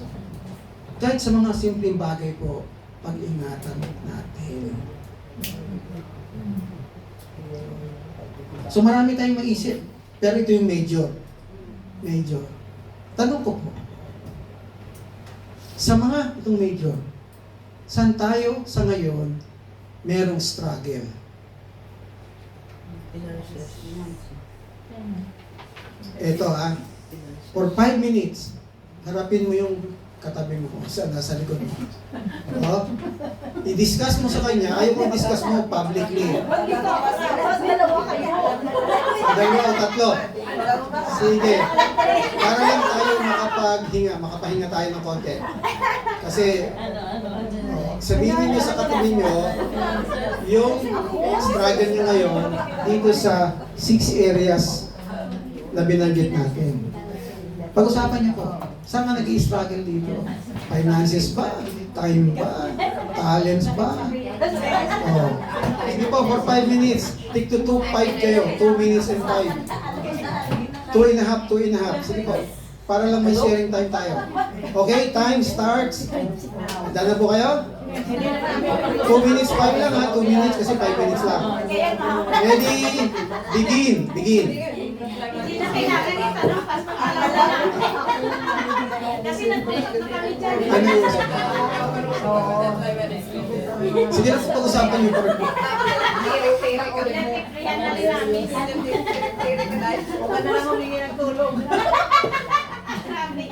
Kahit sa mga simpleng bagay po, pag-ingatan natin. So marami tayong maisip. Pero ito yung major. Major. Tanong ko po. Sa mga itong major, saan tayo sa ngayon merong struggle? Ito for 5 minutes, harapin mo yung katabi mo sa nasa likod mo. Oh, i-discuss mo sa kanya, ayaw mo i-discuss mo publicly. Dalawa o tatlo. Sige. Para lang tayo makapahinga tayo ng konti. Kasi, sabihin niyo sa katabi niyo, yung struggle niyo ngayon dito sa 6 areas na binanggit natin. Pag-usapan niyo po, saan ka nag-i-struggle dito? Finances ba? Time ba? Talents ba? Oh. Sige po, for 5 minutes. Take to 2-5 kayo. 2 minutes and 5. 2.5, 2.5. Sige po. Para lang may sharing time tayo. Okay, time starts. Handa na po kayo? 2 minutes, 5 lang ha. 2 minutes kasi 5 minutes lang. Ready? Begin. Begin. Hindi na kailangan yung tanong, pas pag-alala. Kasi nag-break na kami dyan. Ano yung sige na po pag-usapan niyo. Nag-rehan na rin namin. Huwag ka na lang humingi ng tulong. Grabe.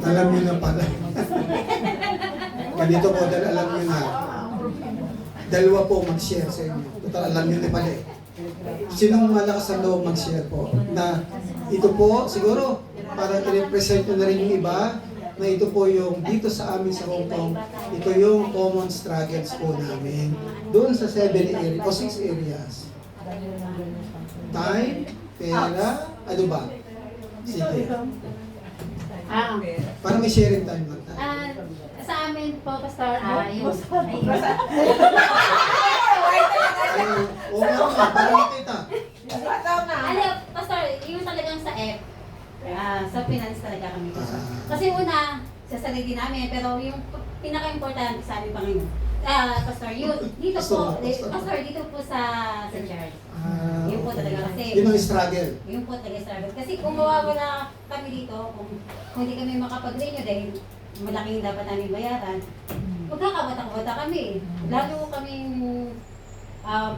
Alam niyo na pala. Ganito po, dahil alam niyo na. Dalawa po mag-share sa inyo. Total, alam niyo na pala eh. Sinong malakas ang loob mag-share po? Na ito po, siguro, para i-represent nyo na rin yung iba, na ito po yung dito sa amin sa Hong Kong, ito yung common struggles po namin. Doon sa 7 areas, o 6 areas. Time, pera, ano ba? Sige. Para may sharing time lang tayo. Sa amin po, Pastor, yung... Oo nga, para makita. Ano, Pastor, yung talagang sa F, sa finance talaga kami. Kasi una, sa sarili namin, pero yung pinaka-importante sa amin Panginoon. Pastor, yun, dito po, Pastor, dito po sa church. Yun po talaga kasi. Yun ang struggle. Yun po talaga struggle. Kasi kung mawawala kami dito, kung hindi kami makapag-renew dahil malaking dapat namin bayaran, magkakabata-bata kami. Lalo kaming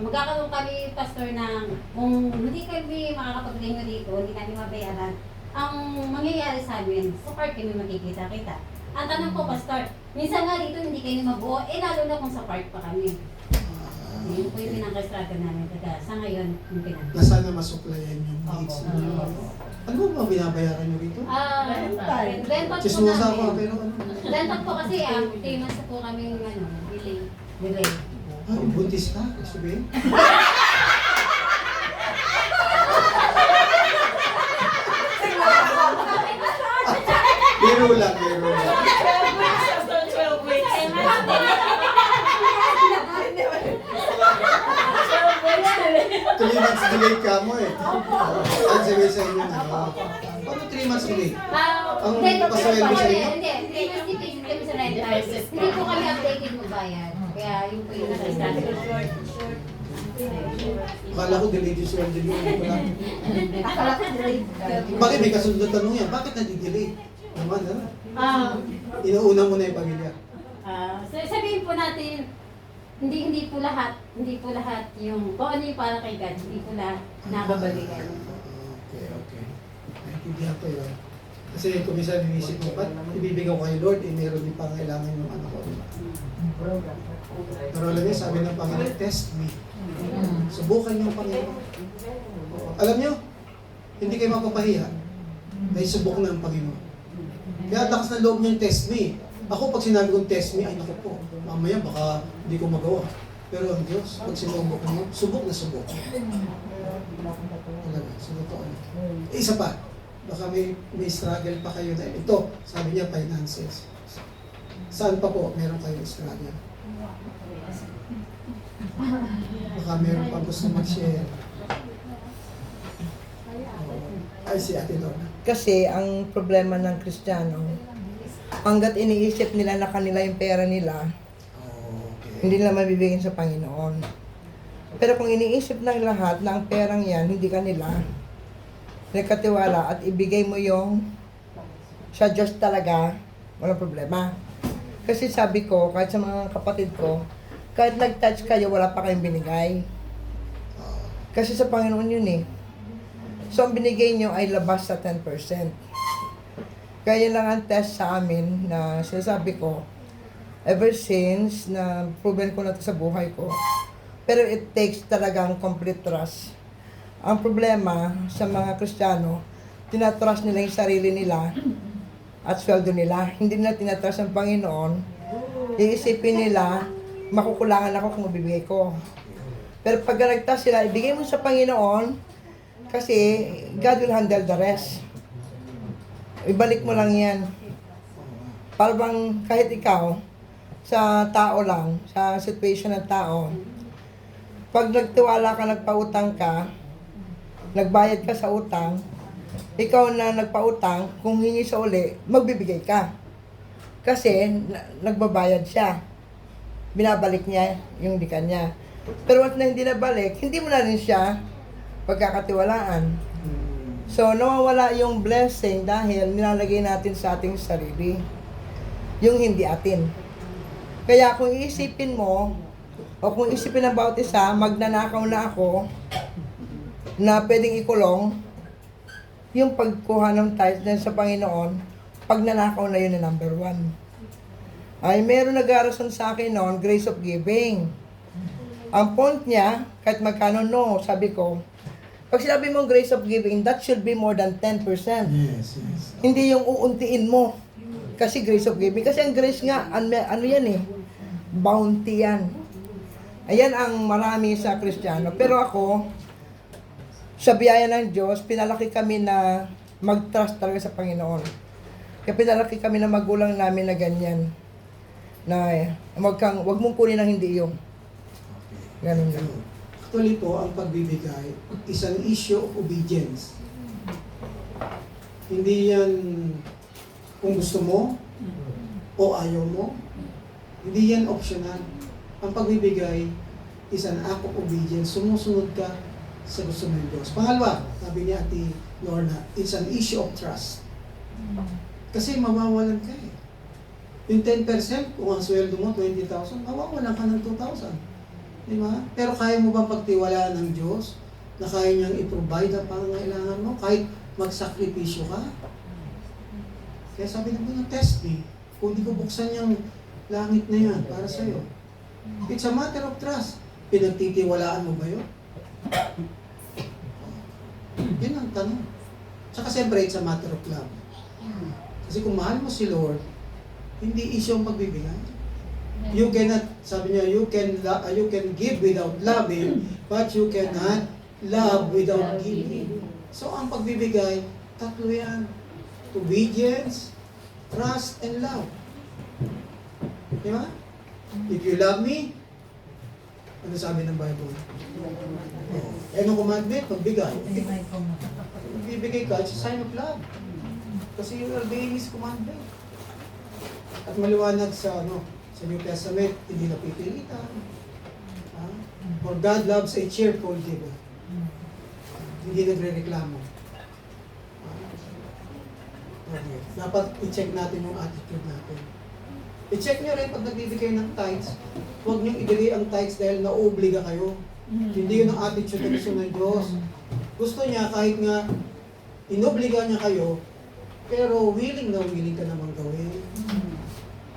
magkakaroon kami, Pastor, ng kung hindi kami makakapag-renew dito, hindi kami mabayaran, ang mangyayari sa amin, sa park kami makikita-kita. Ang tanong ko, Pastor, minsan nga dito hindi kayo mabuo, lalo na kung sa park pa kami. Yun po yung pinaka-struggle namin. Kaya sa ngayon, yung pinaka. Na sana masuplayan yung needs niyo. Ano ba binabayaran niyo rito? Rental po Chismosa ako, namin. pero ano? Rental po kasi, 3 months po kami, delay. Ay, buntis ka, sabihin. Biro lang, biro lang. 12 weeks. 3 months delay ka mo eh. Ang sabi sa inyo, paano 3 months delay? Ang pasweldo sa inyo? Hindi, 3 months delay kami sa rentals. Hindi po kami updated magbayad. Kaya yun po yung nasa-standard. Akala ko delayed yung sweldo nyo. Bakit may kasunod na tanong yan? Bakit nadi-delay? Naman, ano? Inuuna mo na yung pamilya. Sabihin po natin, hindi po lahat yung, kung ano yung para kay God, hindi po lahat nababalikan. Okay. Naintindihan ko yun. Kasi kung minsan inisip mo, ba't ibibigay ko kay Lord, meron din pangailangan yung anak ko. Pero alam niyo, sabi ng Panginoon, test me. Subukan niyo ang Panginoon. Alam niyo, hindi kayo mapapahiya dahil subok na ang Panginoon. Kaya lakas ng loob niya yung test me. Ako pag sinabi kong test me, ay naku po, mamaya baka hindi ko magawa. Pero ang Diyos, pag sinubok niyo, subok na subok. Talaga, totoo. Isa pa, baka may struggle pa kayo na ito. Sabi niya, finances. Saan pa po meron kayong struggle? Baka meron pa gusto mag-share. Ay, si Ate Lorna. Kasi ang problema ng Kristiyano, hanggat iniisip nila na kanila yung pera nila, hindi nila mabibigyan sa Panginoon. Pero kung iniisip ng lahat na ang perang yan, hindi kanila, nagkatiwala at ibigay mo yung sa Diyos talaga, walang problema. Kasi sabi ko, kahit sa mga kapatid ko, kahit nag-touch kayo, wala pa kayong binigay. Kasi sa Panginoon yun eh. So, ang binigay nyo ay labas sa 10%. Kaya lang ang test sa amin na sinasabi ko, ever since na proven ko na ito sa buhay ko, pero it takes talagang complete trust. Ang problema sa mga Kristiyano, tinatrust nila yung sarili nila at sweldo nila. Hindi nila tinatrust ang Panginoon. Iisipin nila, makukulangan ako kung mabibigay ko. Pero pag nagtas sila, ibigay mo sa Panginoon, kasi God will handle the rest. Ibalik mo lang yan. Para bang kahit ikaw, sa tao lang, sa situation ng tao, pag nagtiwala ka, nagpautang ka, nagbayad ka sa utang, ikaw na nagpautang, kung hingi sa uli, magbibigay ka. Kasi nagbabayad siya. Binabalik niya yung di kanya. Pero at na hindi nabalik, hindi mo na rin siya pagkakatiwalaan. So, nawawala yung blessing dahil nilalagay natin sa ating sarili yung hindi atin. Kaya kung iisipin mo, o kung isipin ng bawat isa, magnanakaw na ako na pwedeng ikulong, yung pagkuha ng tithes sa Panginoon, pagnanakaw na yun na number 1. Ay, meron nag-aarason sa akin noon, grace of giving. Ang point niya, kahit magkano no, sabi ko, pag sinabi mong grace of giving, that should be more than 10%. Yes. Hindi yung uuntiin mo. Kasi grace of giving. Kasi ang grace nga, ano yan eh, bounty yan. Ayan ang marami sa Kristiyano. Pero ako, sa biyaya ng Diyos, pinalaki kami na mag-trust talaga sa Panginoon. Kaya pinalaki kami na magulang namin na ganyan. Na wag mong kunin ang hindi yung. Ganun lang. Actually po, ang pagbibigay is an issue of obedience. Hindi yan kung gusto mo o ayaw mo. Hindi yan optional. Ang pagbibigay is an act of obedience. Sumusunod ka sa gusto ng Diyos. Pangalawa, sabi ni Ate Lorna, it's an issue of trust. Kasi mawawalan ka eh. Yung 10%, kung ang sweldo mo 20,000, mawawalan ka ng 2,000. Diba? Pero kaya mo bang pagtiwalaan ng Diyos na kaya niyang i-provide ang pangangailangan mo kahit magsakripisyo ka? Kaya sabi na po ng test me, kung di ko buksan yung langit na yan para sa'yo. It's a matter of trust. Pinagtitiwalaan mo ba yun? Yan ang tanong. Tsaka siyempre, it's a matter of love. Kasi kung mahal mo si Lord, hindi issue ang pagbibigay. You cannot, sabi niya, you can give without loving, but you cannot love without giving. So, ang pagbibigay, tatlo yan. Obedience, trust, and love. Di ba? If you love me, Ano sabi ng Bible? Eh, anong commandment? Magbigay. Magbibigay ka, it's a sign of love. Kasi you are obeying His commandment. At maliwanag sa New Testament, hindi napipilitan. For God loves a cheerful giver. Hindi nagre-reklamo. Okay. Dapat i-check natin yung attitude natin. I-check nyo rin pag nagbibigay ng tithes. Huwag nyo ibigay ang tithes dahil nauobliga kayo. Hindi yun ang attitude na gusto ng Diyos. Gusto niya kahit nga inobliga niya kayo, pero willing ka namang gawin.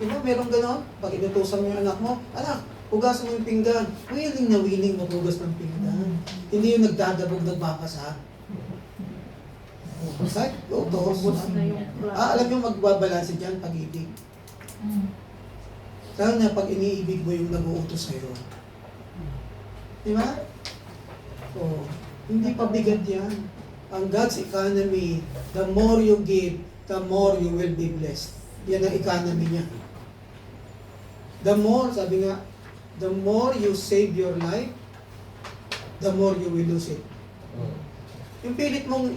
Diba, meron ganon? Pag inutusan mo yung anak mo, anak, hugasan mo yung pinggan. Willing maghugas ng pinggan. Hindi yung nagdadabog, nagbabasa. Kahit utos. Alam nyo, magbabalanse dyan, pag-ibig. Sana pag iniibig mo yung nag-uutos sa'yo. Diba? So, hindi pa bigat yan. Ang God's economy, the more you give, the more you will be blessed. Yan ang economy niya. The more, sabi nga, the more you save your life, the more you will lose it. Yung pilit mong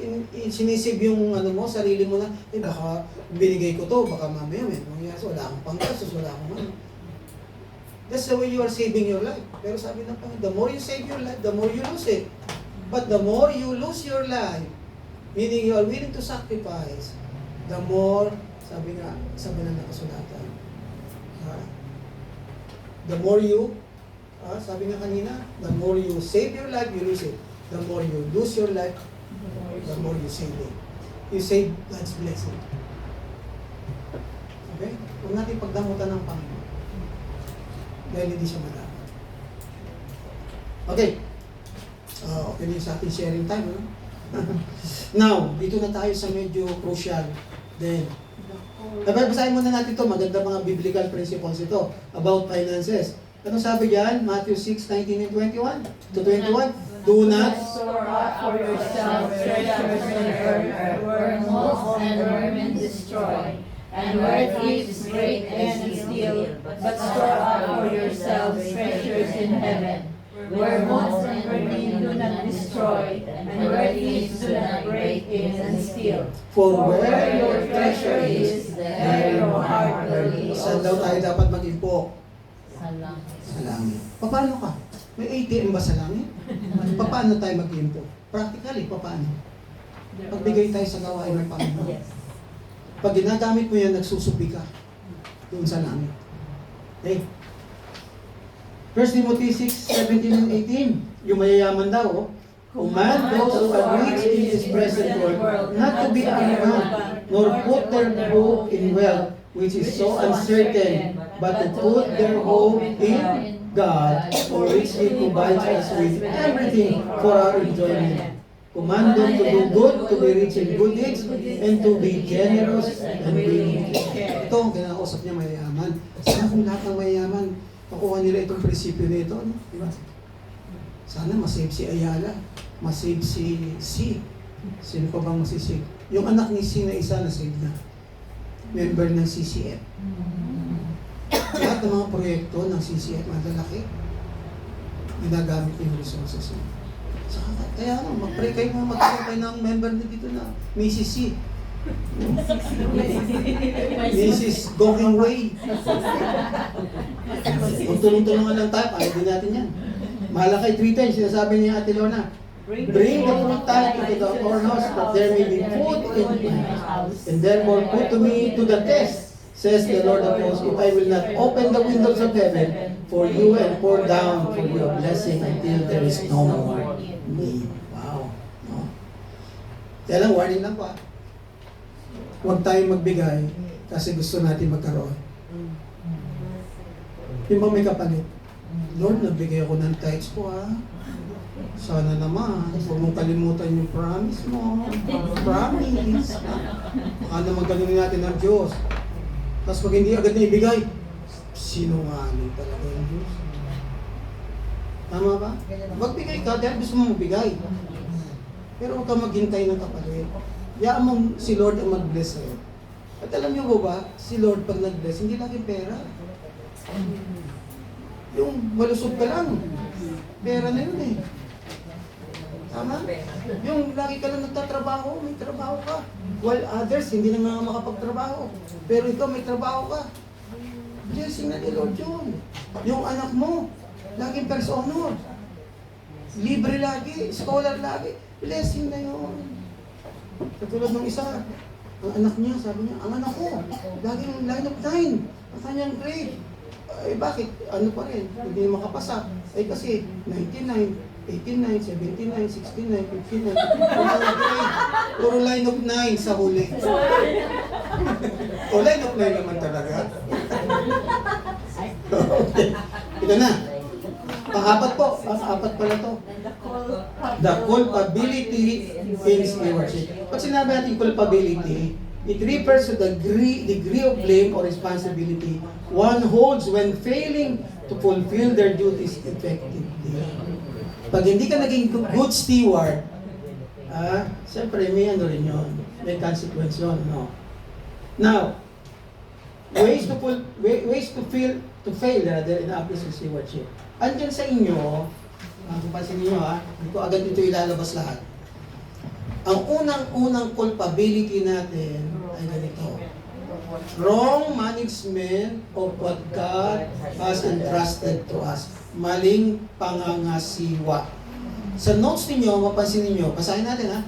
sinisave yung sarili mo na, baka binigay ko to, baka mamaya may mangyayari, wala akong panggastos, wala akong That's the way you are saving your life. Pero sabi ng Panginoon, the more you save your life, the more you lose it. But the more you lose your life, meaning you are willing to sacrifice, the more, sabi nga, sabi ng nakasulatan, the more you, sabi nga kanina, the more you save your life, you lose it. The more you lose your life, the more you save it. You save God's blessing. Okay? Huwag natin pagdamutan ng Panginoon. Dahil hindi siya malaman. Okay. Okay na yung sa ating sharing time. No? Now, dito na tayo sa medyo crucial. Then, basahin muna natin ito. Maganda mga biblical principles ito about finances. Anong sabi diyan? Matthew 6:19 and 21 to 21. Do not store up for yourselves treasures on earth, where moth and vermin destroy, and where thieves break in and steal, but store up for yourselves treasures in heaven, where moth and vermin do not destroy, and where thieves do not break in and steal. For Where your treasure is, there your heart will be Saan daw tayo also. dapat mag-impo? Sa langit. Sa langit. Paano ka? May ATM ba sa langit? Paano tayo mag-impo? Practically, paano? Pagbigay tayo sa gawain ng Panginoon. Pag ginagamit mo yan, nagsusubi ka doon sa langit. Okay? 1 Timothy 6:17 and 18. Yung mayayaman daw, command those who are rich in this present world not to be arrogant, nor put their hope in wealth, which is so uncertain, but to put their hope in God, who richly provides us with everything for our enjoyment. Command them to do good, to be rich in good deeds, and to be generous and willing. Ito ang kinakausap niya mayayaman. Sana kung lahat ng mayayaman, makuha nila itong prinsipyo nito. No? Diba? Sana masave si Ayala, masave si C. Sino pa bang masisave? Yung anak ni C na isa na save na. Member ng CCF. Lahat ng mga proyekto ng CCF, malalaki, ginagamit yung resources mo. Kaya mag-pray kayo mga magkaroon kayo ng member na dito na Mrs. C. Mrs. Going Way. Magtulong-tulungan lang tayo, kaya din natin yan. Mahala kay 3 times, sinasabi niya Ate Lona, bring the fruit tithe into the storehouse, that there may be food in my house, and therefore put to me to the test, says the Lord of hosts, if I will not open the windows of heaven for you and pour down for you a blessing until there is no more need. Wow. No? Kaya lang, warning lang po. Huwag tayong magbigay kasi gusto natin magkaroon. Yung ba may kapalit? Lord, nagbigay ako ng tithes ko Sana naman, huwag mong kalimutan yung promise mo. Promise. Baka naman ganunin natin ng Diyos. Tapos pag hindi agad na ibigay, sinungaling talaga yung Diyos. Tama ba? Magbigay ka dahil gusto mo magbigay. Pero huwag ka maghintay ng kapalit. Yaan mo si Lord ang mag-bless sa'yo. At alam niyo ba, si Lord pag nag-bless, hindi lagi pera. Yung malusog ka lang, Pera na yun eh. Tama? Yung lagi ka lang nagtatrabaho, may trabaho ka. While others, hindi na nga makapagtrabaho. Pero ikaw, may trabaho ka. Blessing na ni Lord yun. Yung anak mo, laging first honor. Libre lagi, scholar lagi. Blessing na yun. Katulad ng isa, ang anak niya, sabi niya, ang anak ko, laging line of 9, ang kanyang grade. Eh bakit? Ano pa rin? Hindi makapasa. Eh kasi 99, 89, 79, 69, 59, 59. Puro line of 9 sa huli. O line of 9 naman talaga. Okay. Ito na. Pang-apat po. Pang-apat pala to. The culpability in stewardship. Pag sinabi natin culpability, it refers to the degree of blame or responsibility one holds when failing to fulfill their duties effectively. Pag hindi ka naging good steward, siyempre may ano rin yun. May consequence yun, no? Now, ways to fail rather in application stewardship. Andyan sa inyo, kung pansin niyo hindi ko agad ito ilalabas lahat. Ang unang culpability natin ay ganito. Wrong management of what God has entrusted to us. Maling pangangasiwa. Sa notes ninyo, mapansin ninyo, basahin natin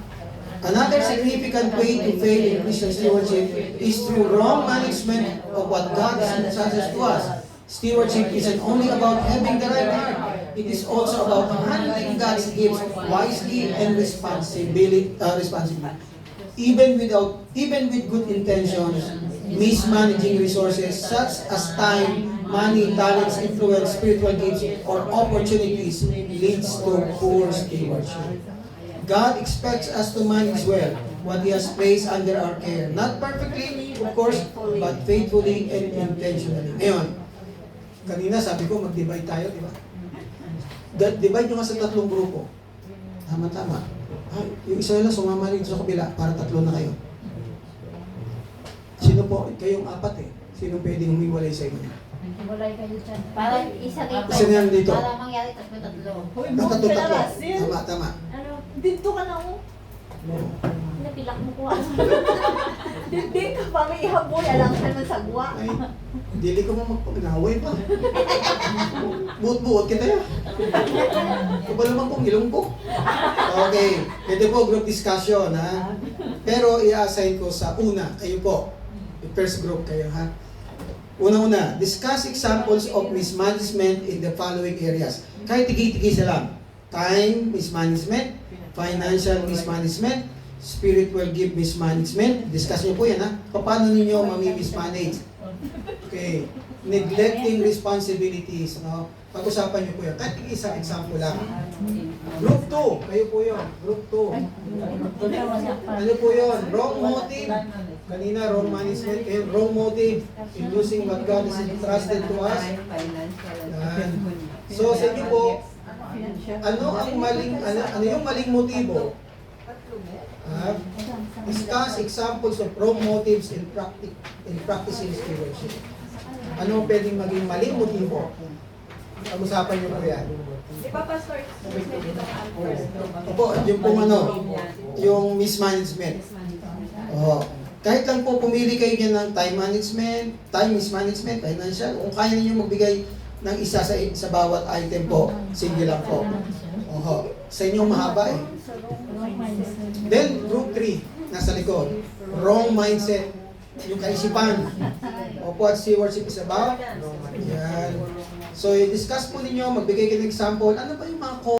Another significant way to fail in Christian stewardship is through wrong management of what God has entrusted to us. Stewardship isn't only about having the right heart. It is also about handling God's gifts wisely and responsibly. Even with good intentions, mismanaging resources such as time, money, talents, influence, spiritual gifts, or opportunities leads to poor stewardship. God expects us to manage well what He has placed under our care. Not perfectly, of course, but faithfully and intentionally. Ngayon, kanina sabi ko mag-divide tayo, di ba? Divide nyo nga sa 3 grupo. Tama-tama. Yung isa na sumama rin sa kabila para 3 na kayo. Sino po? Kayong 4 eh. Sino pwedeng humiwalay sa inyo? Hiwalay kayo dyan. Para isa dito. Isa na yan dito. Para mangyari 3. Hoy, Tatlo, buong ka na, tatlo. Russell. Tama. Ano, dito ka na ako. Napilak mo ko Hindi ka pa may ihaboy, alam ka naman sa guwa. Ay, dili ko mo magpag-naway pa. Buot-buot kita yan. Ito ba naman kong ilong ko? Okay. Ito po, group discussion, Pero i-assign ko sa una. Kayo po. The first group kayo, Una-una, discuss examples of mismanagement in the following areas. Kahit tigi-tigi sila lang. Time mismanagement, financial mismanagement, spiritual gift mismanagement. Discuss nyo po yan, Paano ninyo mami-mismanage? Okay. Neglecting responsibilities, Pag-usapan nyo po yan. Kahit isang example lang. Group 2, kayo po yun. Group 2. Ano po yun? Wrong motive. Kanina, wrong management. Ngayon, wrong motive. In using what God has entrusted to us. Yan. So, sa inyo po, ano yung maling motibo? Discuss examples of wrong motives in practicing stewardship. Ano pwedeng maging maling motibo? Pag-usapan niyo po yan. Di ba, Pastor? Opo, yung pong yung mismanagement. Kahit lang po pumili kayo niyan ng time mismanagement, financial, kung kaya niyo magbigay ng isa sa bawat item po, sige lang po. Sa inyong mahaba eh. Then, group 3, nasa likod. Wrong mindset. Yung kaisipan. What stewardship is about. Yan. So, i-discuss po ninyo, magbigay kayo ng example. Ano ba yung mga